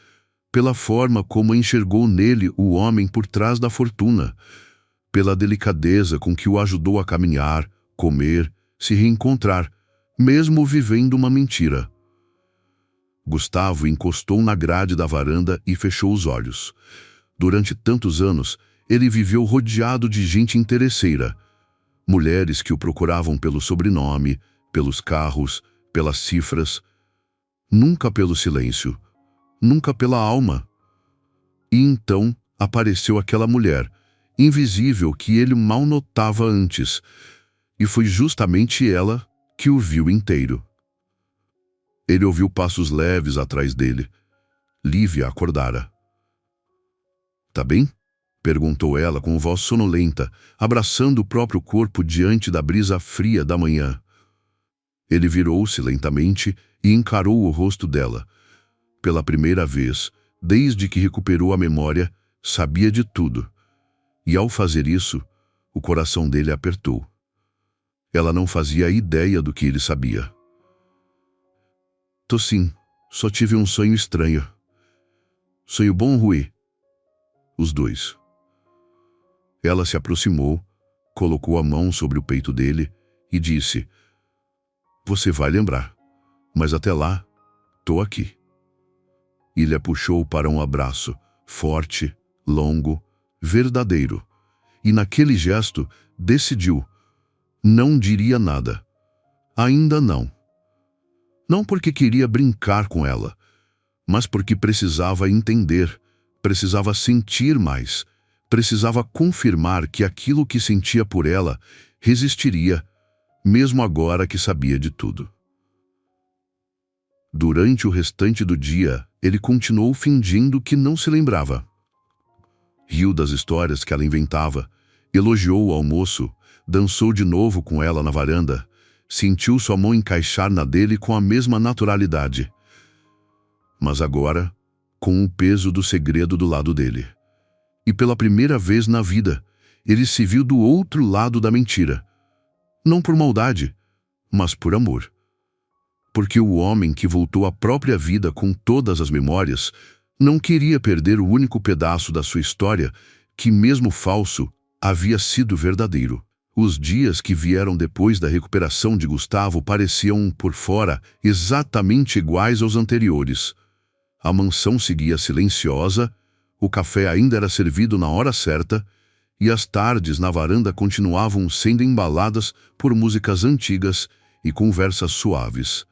pela forma como enxergou nele o homem por trás da fortuna, pela delicadeza com que o ajudou a caminhar, comer, se reencontrar, mesmo vivendo uma mentira. Gustavo encostou na grade da varanda e fechou os olhos. Durante tantos anos, ele viveu rodeado de gente interesseira. Mulheres que o procuravam pelo sobrenome, pelos carros, pelas cifras. Nunca pelo silêncio. Nunca pela alma. E então apareceu aquela mulher, invisível que ele mal notava antes. E foi justamente ela que o viu inteiro. Ele ouviu passos leves atrás dele. Lívia acordara. "Tá bem?" perguntou ela com voz sonolenta, abraçando o próprio corpo diante da brisa fria da manhã. Ele virou-se lentamente e encarou o rosto dela. Pela primeira vez, desde que recuperou a memória, sabia de tudo. E ao fazer isso, o coração dele apertou. Ela não fazia ideia do que ele sabia. "Tô sim, só tive um sonho estranho." "Sonho bom, Rui?" "Os dois." Ela se aproximou, colocou a mão sobre o peito dele e disse: "Você vai lembrar, mas até lá, tô aqui." Ele a puxou para um abraço, forte, longo, verdadeiro. E naquele gesto, decidiu: não diria nada. Ainda não. Não porque queria brincar com ela, mas porque precisava entender, precisava sentir mais, precisava confirmar que aquilo que sentia por ela resistiria, mesmo agora que sabia de tudo. Durante o restante do dia, ele continuou fingindo que não se lembrava. Riu das histórias que ela inventava, elogiou o almoço, dançou de novo com ela na varanda, sentiu sua mão encaixar na dele com a mesma naturalidade. Mas agora, com o peso do segredo do lado dele. E pela primeira vez na vida, ele se viu do outro lado da mentira. Não por maldade, mas por amor. Porque o homem que voltou à própria vida com todas as memórias não queria perder o único pedaço da sua história que, mesmo falso, havia sido verdadeiro. Os dias que vieram depois da recuperação de Gustavo pareciam, por fora, exatamente iguais aos anteriores. A mansão seguia silenciosa, o café ainda era servido na hora certa, e as tardes na varanda continuavam sendo embaladas por músicas antigas e conversas suaves.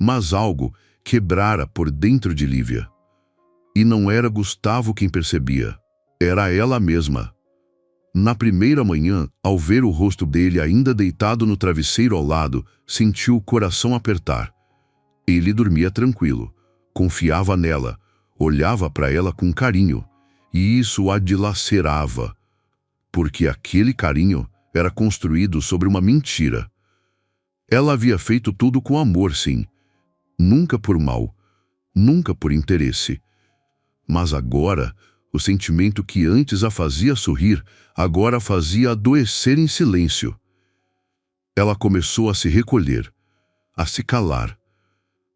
Mas algo quebrara por dentro de Lívia. E não era Gustavo quem percebia, era ela mesma. Na primeira manhã, ao ver o rosto dele ainda deitado no travesseiro ao lado, sentiu o coração apertar. Ele dormia tranquilo, confiava nela, olhava para ela com carinho, e isso a dilacerava, porque aquele carinho era construído sobre uma mentira. Ela havia feito tudo com amor, sim. Nunca por mal, nunca por interesse. Mas agora, o sentimento que antes a fazia sorrir, agora a fazia adoecer em silêncio. Ela começou a se recolher, a se calar.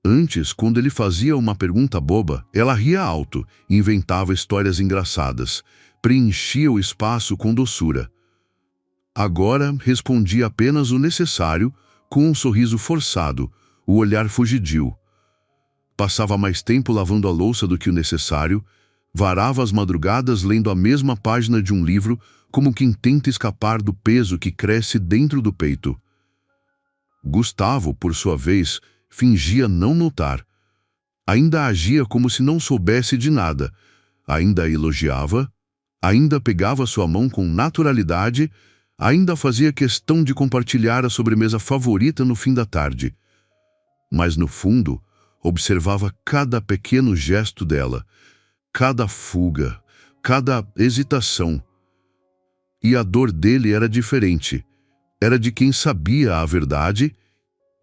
Antes, quando ele fazia uma pergunta boba, ela ria alto, inventava histórias engraçadas, preenchia o espaço com doçura. Agora, respondia apenas o necessário, com um sorriso forçado, o olhar fugidio. Passava mais tempo lavando a louça do que o necessário, varava as madrugadas lendo a mesma página de um livro, como quem tenta escapar do peso que cresce dentro do peito. Gustavo, por sua vez, fingia não notar. Ainda agia como se não soubesse de nada. Ainda a elogiava, ainda pegava sua mão com naturalidade, ainda fazia questão de compartilhar a sobremesa favorita no fim da tarde. Mas, no fundo, observava cada pequeno gesto dela, cada fuga, cada hesitação. E a dor dele era diferente. Era de quem sabia a verdade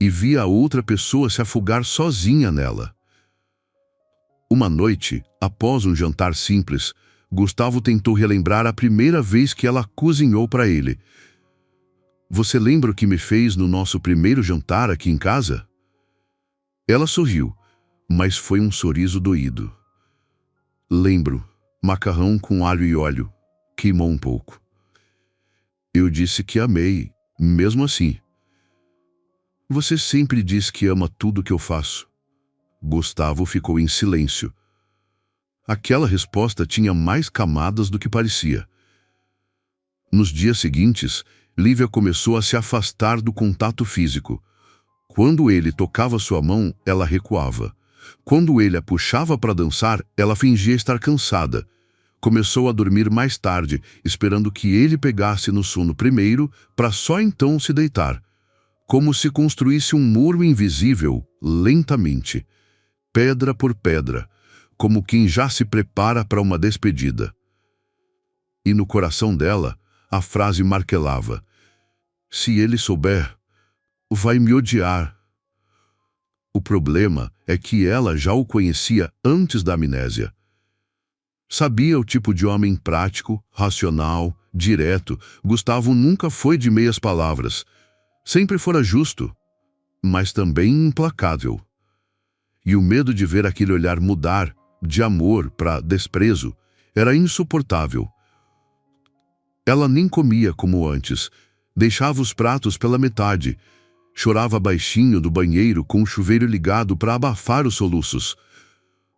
e via a outra pessoa se afogar sozinha nela. Uma noite, após um jantar simples, Gustavo tentou relembrar a primeira vez que ela cozinhou para ele. "Você lembra o que me fez no nosso primeiro jantar aqui em casa?" Ela sorriu, mas foi um sorriso doído. "Lembro, macarrão com alho e óleo. Queimou um pouco. Eu disse que amei, mesmo assim." "Você sempre diz que ama tudo que eu faço." Gustavo ficou em silêncio. Aquela resposta tinha mais camadas do que parecia. Nos dias seguintes, Lívia começou a se afastar do contato físico. Quando ele tocava sua mão, ela recuava. Quando ele a puxava para dançar, ela fingia estar cansada. Começou a dormir mais tarde, esperando que ele pegasse no sono primeiro, para só então se deitar. Como se construísse um muro invisível, lentamente, pedra por pedra, como quem já se prepara para uma despedida. E no coração dela, a frase martelava: "Se ele souber, vai me odiar." O problema é que ela já o conhecia antes da amnésia. Sabia o tipo de homem prático, racional, direto. Gustavo nunca foi de meias palavras. Sempre fora justo, mas também implacável. E o medo de ver aquele olhar mudar, de amor para desprezo, era insuportável. Ela nem comia como antes, deixava os pratos pela metade, chorava baixinho do banheiro com o chuveiro ligado para abafar os soluços.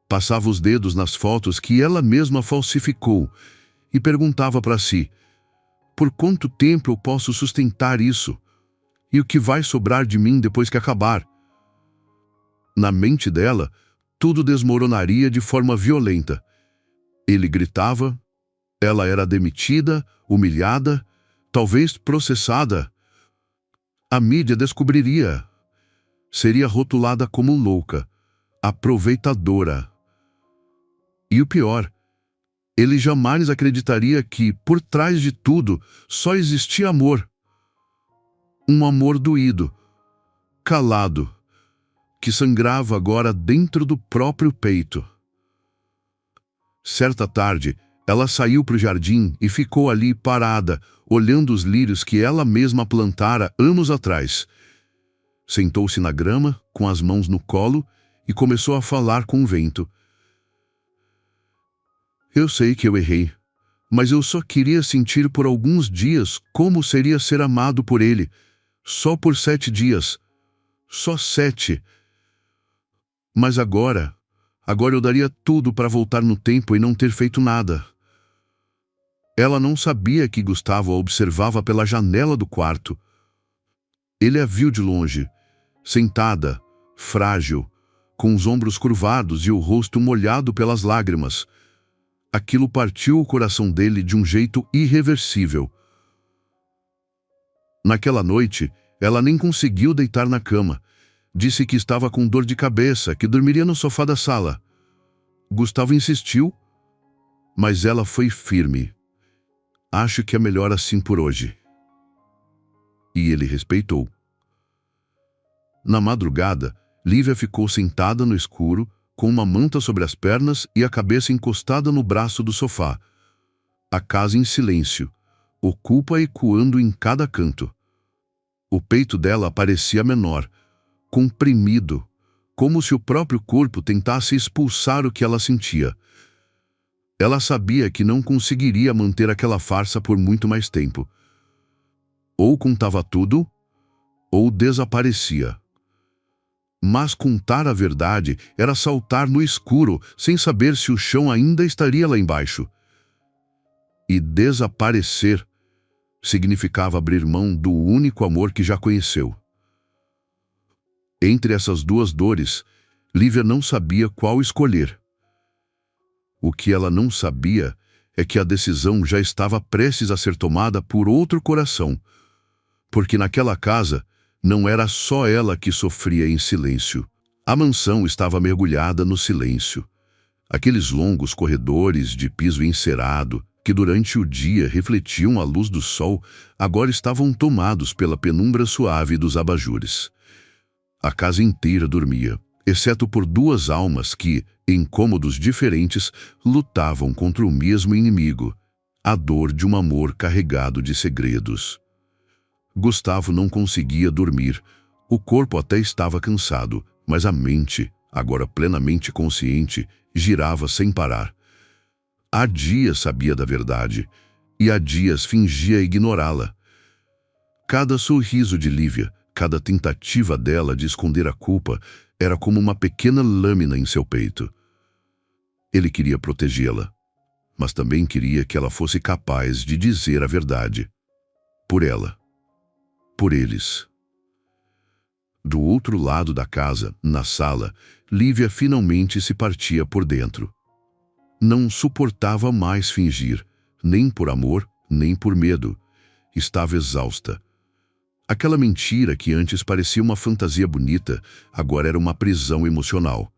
Passava os dedos nas fotos que ela mesma falsificou e perguntava para si: "Por quanto tempo eu posso sustentar isso? E o que vai sobrar de mim depois que acabar?" Na mente dela, tudo desmoronaria de forma violenta. Ele gritava, ela era demitida, humilhada, talvez processada. A mídia descobriria. Seria rotulada como louca, aproveitadora. E o pior, ele jamais acreditaria que, por trás de tudo, só existia amor. Um amor doído, calado, que sangrava agora dentro do próprio peito. Certa tarde, ela saiu para o jardim e ficou ali parada, olhando os lírios que ela mesma plantara anos atrás. Sentou-se na grama, com as mãos no colo, e começou a falar com o vento. "Eu sei que eu errei, mas eu só queria sentir por alguns dias como seria ser amado por ele. Só por 7 dias. Só 7. Mas agora eu daria tudo para voltar no tempo e não ter feito nada." Ela não sabia que Gustavo a observava pela janela do quarto. Ele a viu de longe, sentada, frágil, com os ombros curvados e o rosto molhado pelas lágrimas. Aquilo partiu o coração dele de um jeito irreversível. Naquela noite, ela nem conseguiu deitar na cama. Disse que estava com dor de cabeça, que dormiria no sofá da sala. Gustavo insistiu, mas ela foi firme. "Acho que é melhor assim por hoje." e ele respeitou. Na madrugada, Lívia ficou sentada no escuro, com uma manta sobre as pernas e a cabeça encostada no braço do sofá. A casa em silêncio, o culpa ecoando em cada canto. O peito dela parecia menor, comprimido, como se o próprio corpo tentasse expulsar o que ela sentia. Ela sabia que não conseguiria manter aquela farsa por muito mais tempo. Ou contava tudo, ou desaparecia. Mas contar a verdade era saltar no escuro, sem saber se o chão ainda estaria lá embaixo. E desaparecer significava abrir mão do único amor que já conheceu. Entre essas duas dores, Lívia não sabia qual escolher. O que ela não sabia é que a decisão já estava prestes a ser tomada por outro coração, porque naquela casa não era só ela que sofria em silêncio. A mansão estava mergulhada no silêncio. Aqueles longos corredores de piso encerado, que durante o dia refletiam a luz do sol, agora estavam tomados pela penumbra suave dos abajures. A casa inteira dormia, exceto por duas almas que, em cômodos diferentes, lutavam contra o mesmo inimigo, a dor de um amor carregado de segredos. Gustavo não conseguia dormir. O corpo até estava cansado, mas a mente, agora plenamente consciente, girava sem parar. Há dias sabia da verdade, e há dias fingia ignorá-la. Cada sorriso de Lívia, cada tentativa dela de esconder a culpa, era como uma pequena lâmina em seu peito. Ele queria protegê-la, mas também queria que ela fosse capaz de dizer a verdade. Por ela. Por eles. Do outro lado da casa, na sala, Lívia finalmente se partia por dentro. Não suportava mais fingir, nem por amor, nem por medo. Estava exausta. Aquela mentira que antes parecia uma fantasia bonita, agora era uma prisão emocional.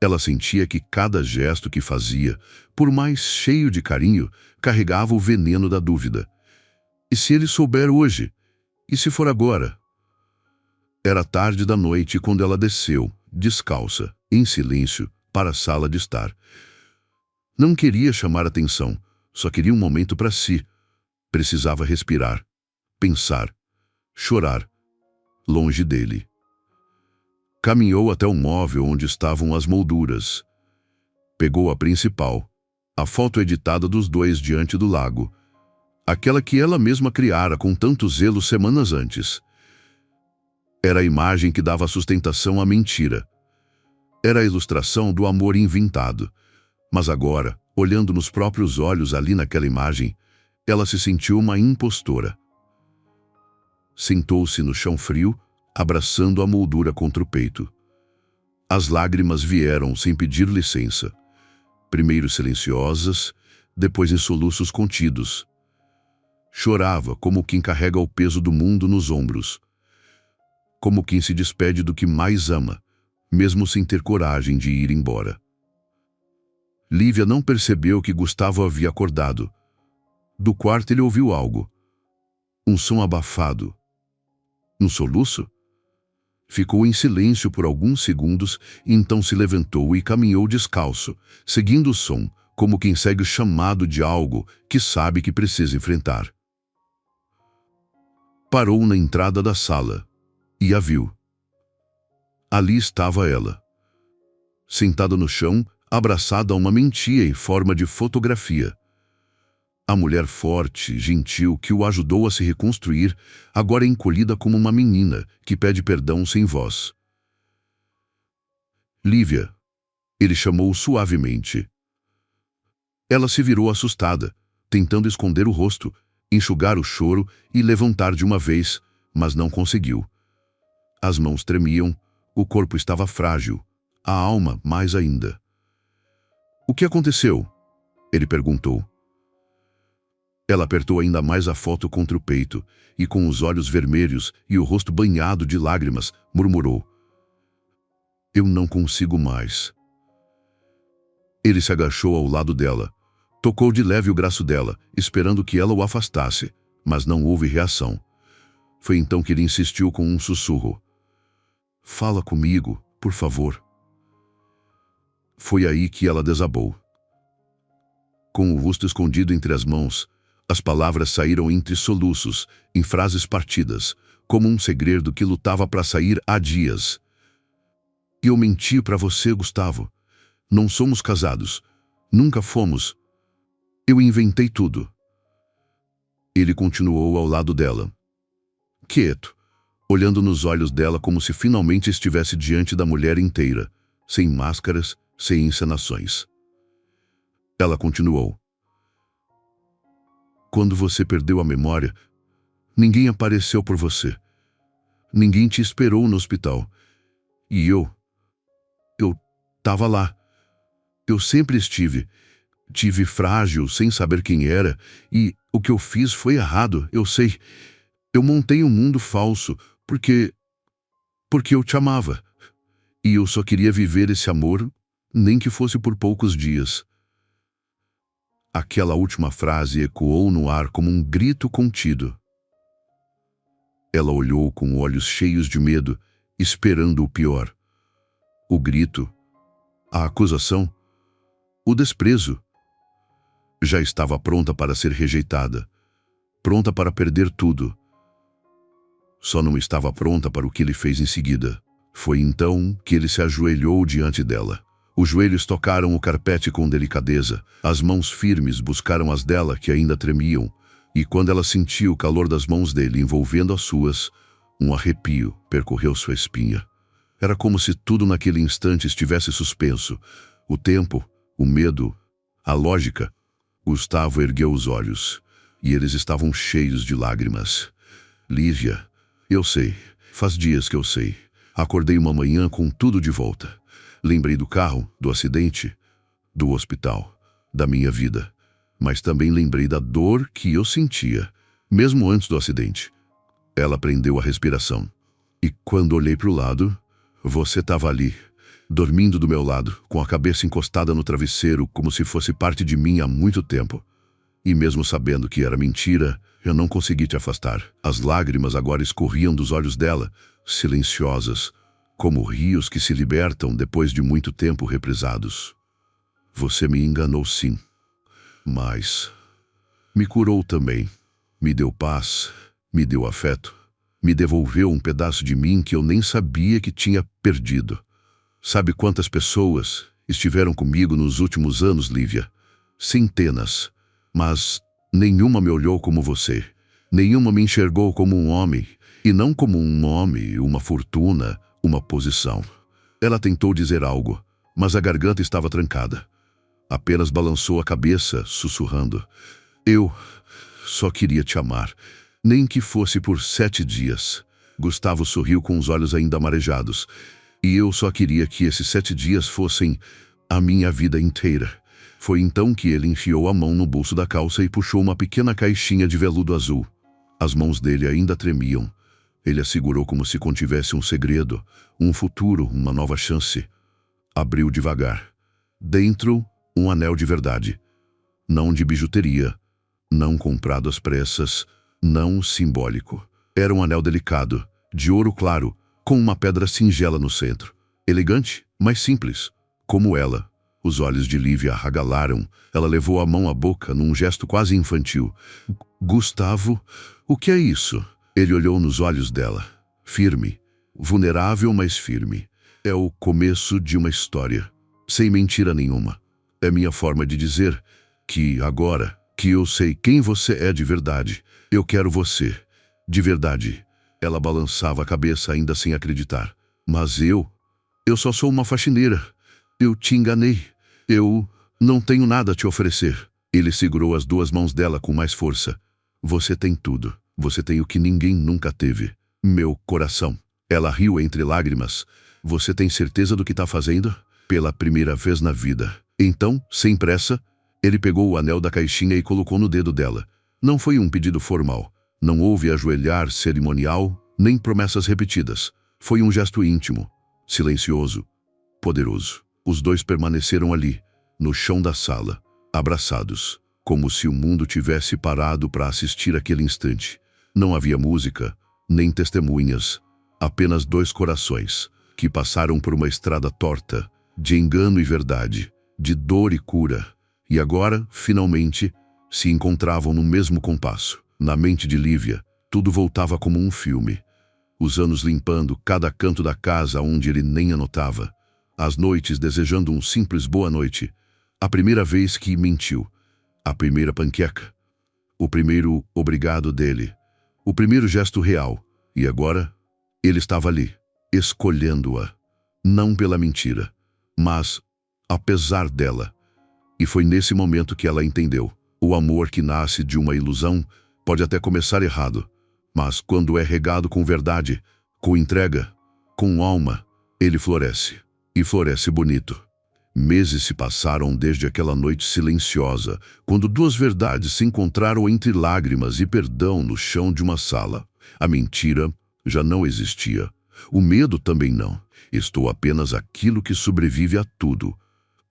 Ela sentia que cada gesto que fazia, por mais cheio de carinho, carregava o veneno da dúvida. E se ele souber hoje? E se for agora? Era tarde da noite quando ela desceu, descalça, em silêncio, para a sala de estar. Não queria chamar atenção, só queria um momento para si. Precisava respirar, pensar, chorar, longe dele. Caminhou até o móvel onde estavam as molduras. Pegou a principal, a foto editada dos dois diante do lago, aquela que ela mesma criara com tanto zelo semanas antes. Era a imagem que dava sustentação à mentira. Era a ilustração do amor inventado. Mas agora, olhando nos próprios olhos ali naquela imagem, ela se sentiu uma impostora. Sentou-se no chão frio, abraçando a moldura contra o peito. As lágrimas vieram sem pedir licença. Primeiro silenciosas, depois em soluços contidos. Chorava como quem carrega o peso do mundo nos ombros. Como quem se despede do que mais ama, mesmo sem ter coragem de ir embora. Lívia não percebeu que Gustavo havia acordado. Do quarto ele ouviu algo. Um som abafado. Um soluço? Ficou em silêncio por alguns segundos, então se levantou e caminhou descalço, seguindo o som, como quem segue o chamado de algo que sabe que precisa enfrentar. Parou na entrada da sala e a viu. Ali estava ela, sentada no chão, abraçada a uma mentia em forma de fotografia. A mulher forte, gentil, que o ajudou a se reconstruir, agora encolhida como uma menina que pede perdão sem voz. Lívia, ele chamou suavemente. Ela se virou assustada, tentando esconder o rosto, enxugar o choro e levantar de uma vez, mas não conseguiu. As mãos tremiam, o corpo estava frágil, a alma mais ainda. O que aconteceu? Ele perguntou. Ela apertou ainda mais a foto contra o peito e, com os olhos vermelhos e o rosto banhado de lágrimas, murmurou: Eu não consigo mais. Ele se agachou ao lado dela, tocou de leve o braço dela, esperando que ela o afastasse, mas não houve reação. Foi então que ele insistiu com um sussurro. Fala comigo, por favor. Foi aí que ela desabou. Com o rosto escondido entre as mãos, as palavras saíram entre soluços, em frases partidas, como um segredo que lutava para sair há dias. Eu menti para você, Gustavo. Não somos casados. Nunca fomos. Eu inventei tudo. Ele continuou ao lado dela, quieto, olhando nos olhos dela como se finalmente estivesse diante da mulher inteira, sem máscaras, sem encenações. Ela continuou. Quando você perdeu a memória, ninguém apareceu por você. Ninguém te esperou no hospital. E eu estava lá. Eu sempre estive. Tive frágil, sem saber quem era, e o que eu fiz foi errado, eu sei. Eu montei um mundo falso, porque eu te amava. E eu só queria viver esse amor, nem que fosse por poucos dias. Aquela última frase ecoou no ar como um grito contido. Ela olhou com olhos cheios de medo, esperando o pior. O grito, a acusação, o desprezo. Já estava pronta para ser rejeitada, pronta para perder tudo. Só não estava pronta para o que ele fez em seguida. Foi então que ele se ajoelhou diante dela. Os joelhos tocaram o carpete com delicadeza, as mãos firmes buscaram as dela que ainda tremiam, e quando ela sentiu o calor das mãos dele envolvendo as suas, um arrepio percorreu sua espinha. Era como se tudo naquele instante estivesse suspenso. O tempo, o medo, a lógica. Gustavo ergueu os olhos, e eles estavam cheios de lágrimas. Lívia, eu sei, faz dias que eu sei. Acordei uma manhã com tudo de volta. Lembrei do carro, do acidente, do hospital, da minha vida. Mas também lembrei da dor que eu sentia, mesmo antes do acidente. Ela prendeu a respiração. E quando olhei para o lado, você estava ali, dormindo do meu lado, com a cabeça encostada no travesseiro, como se fosse parte de mim há muito tempo. E mesmo sabendo que era mentira, eu não consegui te afastar. As lágrimas agora escorriam dos olhos dela, silenciosas, como rios que se libertam depois de muito tempo represados. Você me enganou, sim. Mas me curou também. Me deu paz, me deu afeto, me devolveu um pedaço de mim que eu nem sabia que tinha perdido. Sabe quantas pessoas estiveram comigo nos últimos anos, Lívia? Centenas. Mas nenhuma me olhou como você. Nenhuma me enxergou como um homem. E não como um nome, uma fortuna, uma posição. Ela tentou dizer algo, mas a garganta estava trancada. Apenas balançou a cabeça, sussurrando. Eu só queria te amar, nem que fosse por 7 dias. Gustavo sorriu com os olhos ainda marejados. E eu só queria que esses 7 dias fossem a minha vida inteira. Foi então que ele enfiou a mão no bolso da calça e puxou uma pequena caixinha de veludo azul. As mãos dele ainda tremiam. Ele a segurou como se contivesse um segredo, um futuro, uma nova chance. Abriu devagar. Dentro, um anel de verdade. Não de bijuteria, não comprado às pressas, não simbólico. Era um anel delicado, de ouro claro, com uma pedra singela no centro. Elegante, mas simples, como ela. Os olhos de Lívia arregalaram. Ela levou a mão à boca num gesto quase infantil. Gustavo, o que é isso? Ele olhou nos olhos dela. Firme, vulnerável, mas firme. É o começo de uma história, sem mentira nenhuma. É minha forma de dizer que agora que eu sei quem você é de verdade, eu quero você, de verdade. Ela balançava a cabeça ainda sem acreditar. Mas eu só sou uma faxineira. Eu te enganei. Eu não tenho nada a te oferecer. Ele segurou as 2 mãos dela com mais força. Você tem tudo. Você tem o que ninguém nunca teve. Meu coração. Ela riu entre lágrimas. Você tem certeza do que está fazendo? Pela primeira vez na vida. Então, sem pressa, ele pegou o anel da caixinha e colocou no dedo dela. Não foi um pedido formal. Não houve ajoelhar cerimonial, nem promessas repetidas. Foi um gesto íntimo, silencioso, poderoso. Os dois permaneceram ali, no chão da sala, abraçados, como se o mundo tivesse parado para assistir aquele instante. Não havia música, nem testemunhas, apenas dois corações que passaram por uma estrada torta, de engano e verdade, de dor e cura, e agora, finalmente, se encontravam no mesmo compasso. Na mente de Lívia, tudo voltava como um filme. Os anos limpando cada canto da casa onde ele nem anotava. As noites desejando um simples boa noite. A primeira vez que mentiu. A primeira panqueca. O primeiro obrigado dele. O primeiro gesto real. E agora, ele estava ali, escolhendo-a. Não pela mentira, mas apesar dela. E foi nesse momento que ela entendeu. O amor que nasce de uma ilusão pode até começar errado, mas quando é regado com verdade, com entrega, com alma, ele floresce. E floresce bonito. Meses se passaram desde aquela noite silenciosa, quando duas verdades se encontraram entre lágrimas e perdão no chão de uma sala. A mentira já não existia. O medo também não. Estou apenas aquilo que sobrevive a tudo,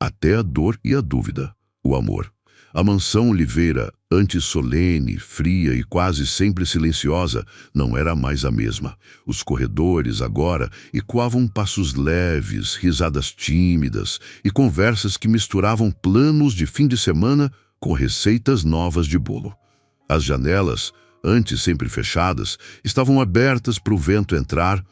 até a dor e a dúvida. O amor. A mansão Oliveira, antes solene, fria e quase sempre silenciosa, não era mais a mesma. Os corredores agora ecoavam passos leves, risadas tímidas e conversas que misturavam planos de fim de semana com receitas novas de bolo. As janelas, antes sempre fechadas, estavam abertas para o vento entrar,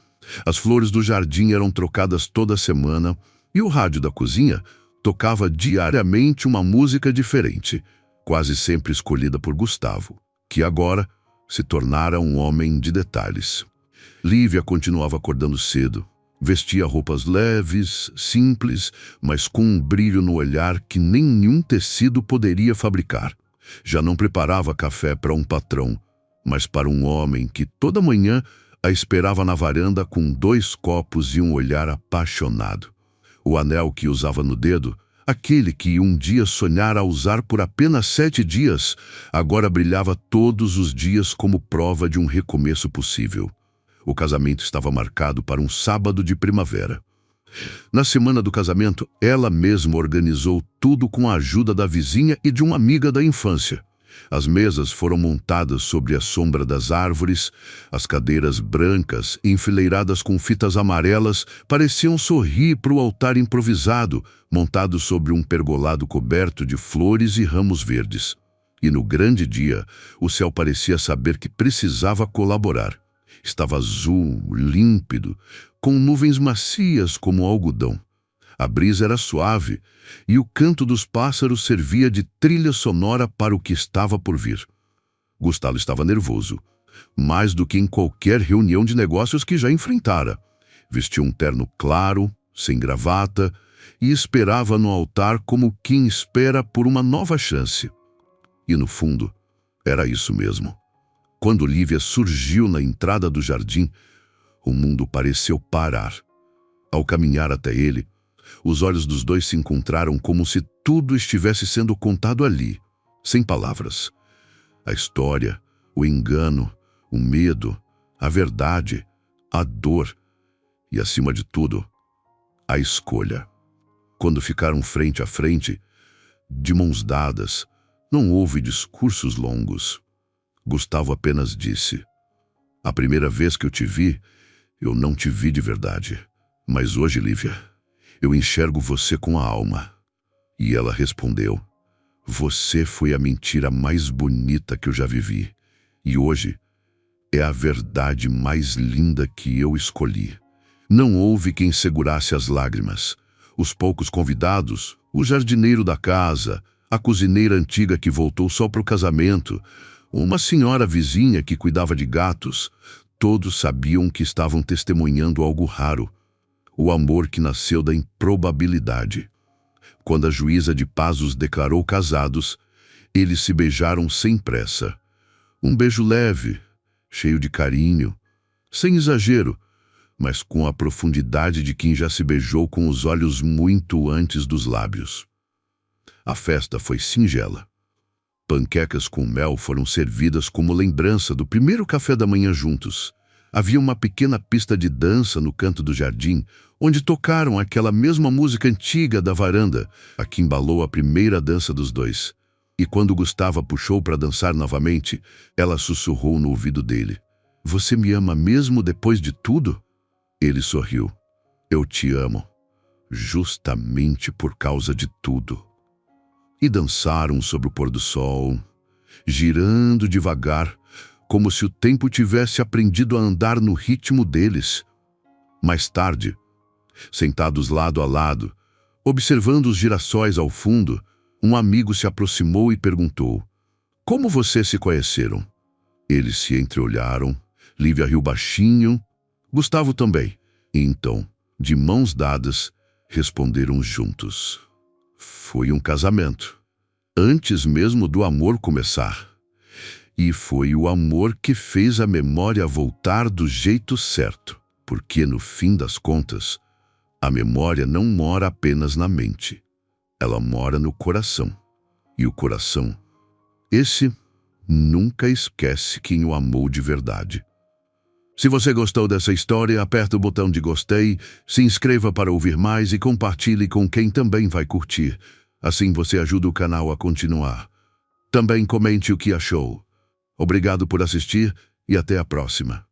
as flores do jardim eram trocadas toda semana e o rádio da cozinha tocava diariamente uma música diferente, quase sempre escolhida por Gustavo, que agora se tornara um homem de detalhes. Lívia continuava acordando cedo, vestia roupas leves, simples, mas com um brilho no olhar que nenhum tecido poderia fabricar. Já não preparava café para um patrão, mas para um homem que toda manhã a esperava na varanda com 2 copos e um olhar apaixonado. O anel que usava no dedo, aquele que um dia sonhara usar por apenas 7 dias, agora brilhava todos os dias como prova de um recomeço possível. O casamento estava marcado para um sábado de primavera. Na semana do casamento, ela mesma organizou tudo com a ajuda da vizinha e de uma amiga da infância. As mesas foram montadas sobre a sombra das árvores, as cadeiras brancas, enfileiradas com fitas amarelas, pareciam sorrir para o altar improvisado, montado sobre um pergolado coberto de flores e ramos verdes. E no grande dia, o céu parecia saber que precisava colaborar. Estava azul, límpido, com nuvens macias como algodão. A brisa era suave e o canto dos pássaros servia de trilha sonora para o que estava por vir. Gustavo estava nervoso, mais do que em qualquer reunião de negócios que já enfrentara. Vestia um terno claro, sem gravata, e esperava no altar como quem espera por uma nova chance. E no fundo, era isso mesmo. Quando Lívia surgiu na entrada do jardim, o mundo pareceu parar. Ao caminhar até ele, os olhos dos dois se encontraram como se tudo estivesse sendo contado ali, sem palavras. A história, o engano, o medo, a verdade, a dor e, acima de tudo, a escolha. Quando ficaram frente a frente, de mãos dadas, não houve discursos longos. Gustavo apenas disse: "A primeira vez que eu te vi, eu não te vi de verdade. Mas hoje, Lívia, eu enxergo você com a alma." E ela respondeu: "Você foi a mentira mais bonita que eu já vivi. E hoje é a verdade mais linda que eu escolhi." Não houve quem segurasse as lágrimas. Os poucos convidados, o jardineiro da casa, a cozinheira antiga que voltou só para o casamento, uma senhora vizinha que cuidava de gatos, todos sabiam que estavam testemunhando algo raro. O amor que nasceu da improbabilidade. Quando a juíza de paz os declarou casados, eles se beijaram sem pressa. Um beijo leve, cheio de carinho, sem exagero, mas com a profundidade de quem já se beijou com os olhos muito antes dos lábios. A festa foi singela. Panquecas com mel foram servidas como lembrança do primeiro café da manhã juntos. Havia uma pequena pista de dança no canto do jardim, onde tocaram aquela mesma música antiga da varanda, a que embalou a primeira dança dos dois. E quando Gustavo puxou para dançar novamente, ela sussurrou no ouvido dele: Você me ama mesmo depois de tudo? Ele sorriu. Eu te amo, justamente por causa de tudo. E dançaram sobre o pôr do sol, girando devagar, como se o tempo tivesse aprendido a andar no ritmo deles. Mais tarde, sentados lado a lado, observando os girassóis ao fundo, um amigo se aproximou e perguntou: Como vocês se conheceram? Eles se entreolharam, Lívia riu baixinho, Gustavo também. E então, de mãos dadas, responderam juntos: Foi um casamento, antes mesmo do amor começar. E foi o amor que fez a memória voltar do jeito certo, porque no fim das contas, a memória não mora apenas na mente, ela mora no coração. E o coração, esse nunca esquece quem o amou de verdade. Se você gostou dessa história, aperta o botão de gostei, se inscreva para ouvir mais e compartilhe com quem também vai curtir. Assim você ajuda o canal a continuar. Também comente o que achou. Obrigado por assistir e até a próxima.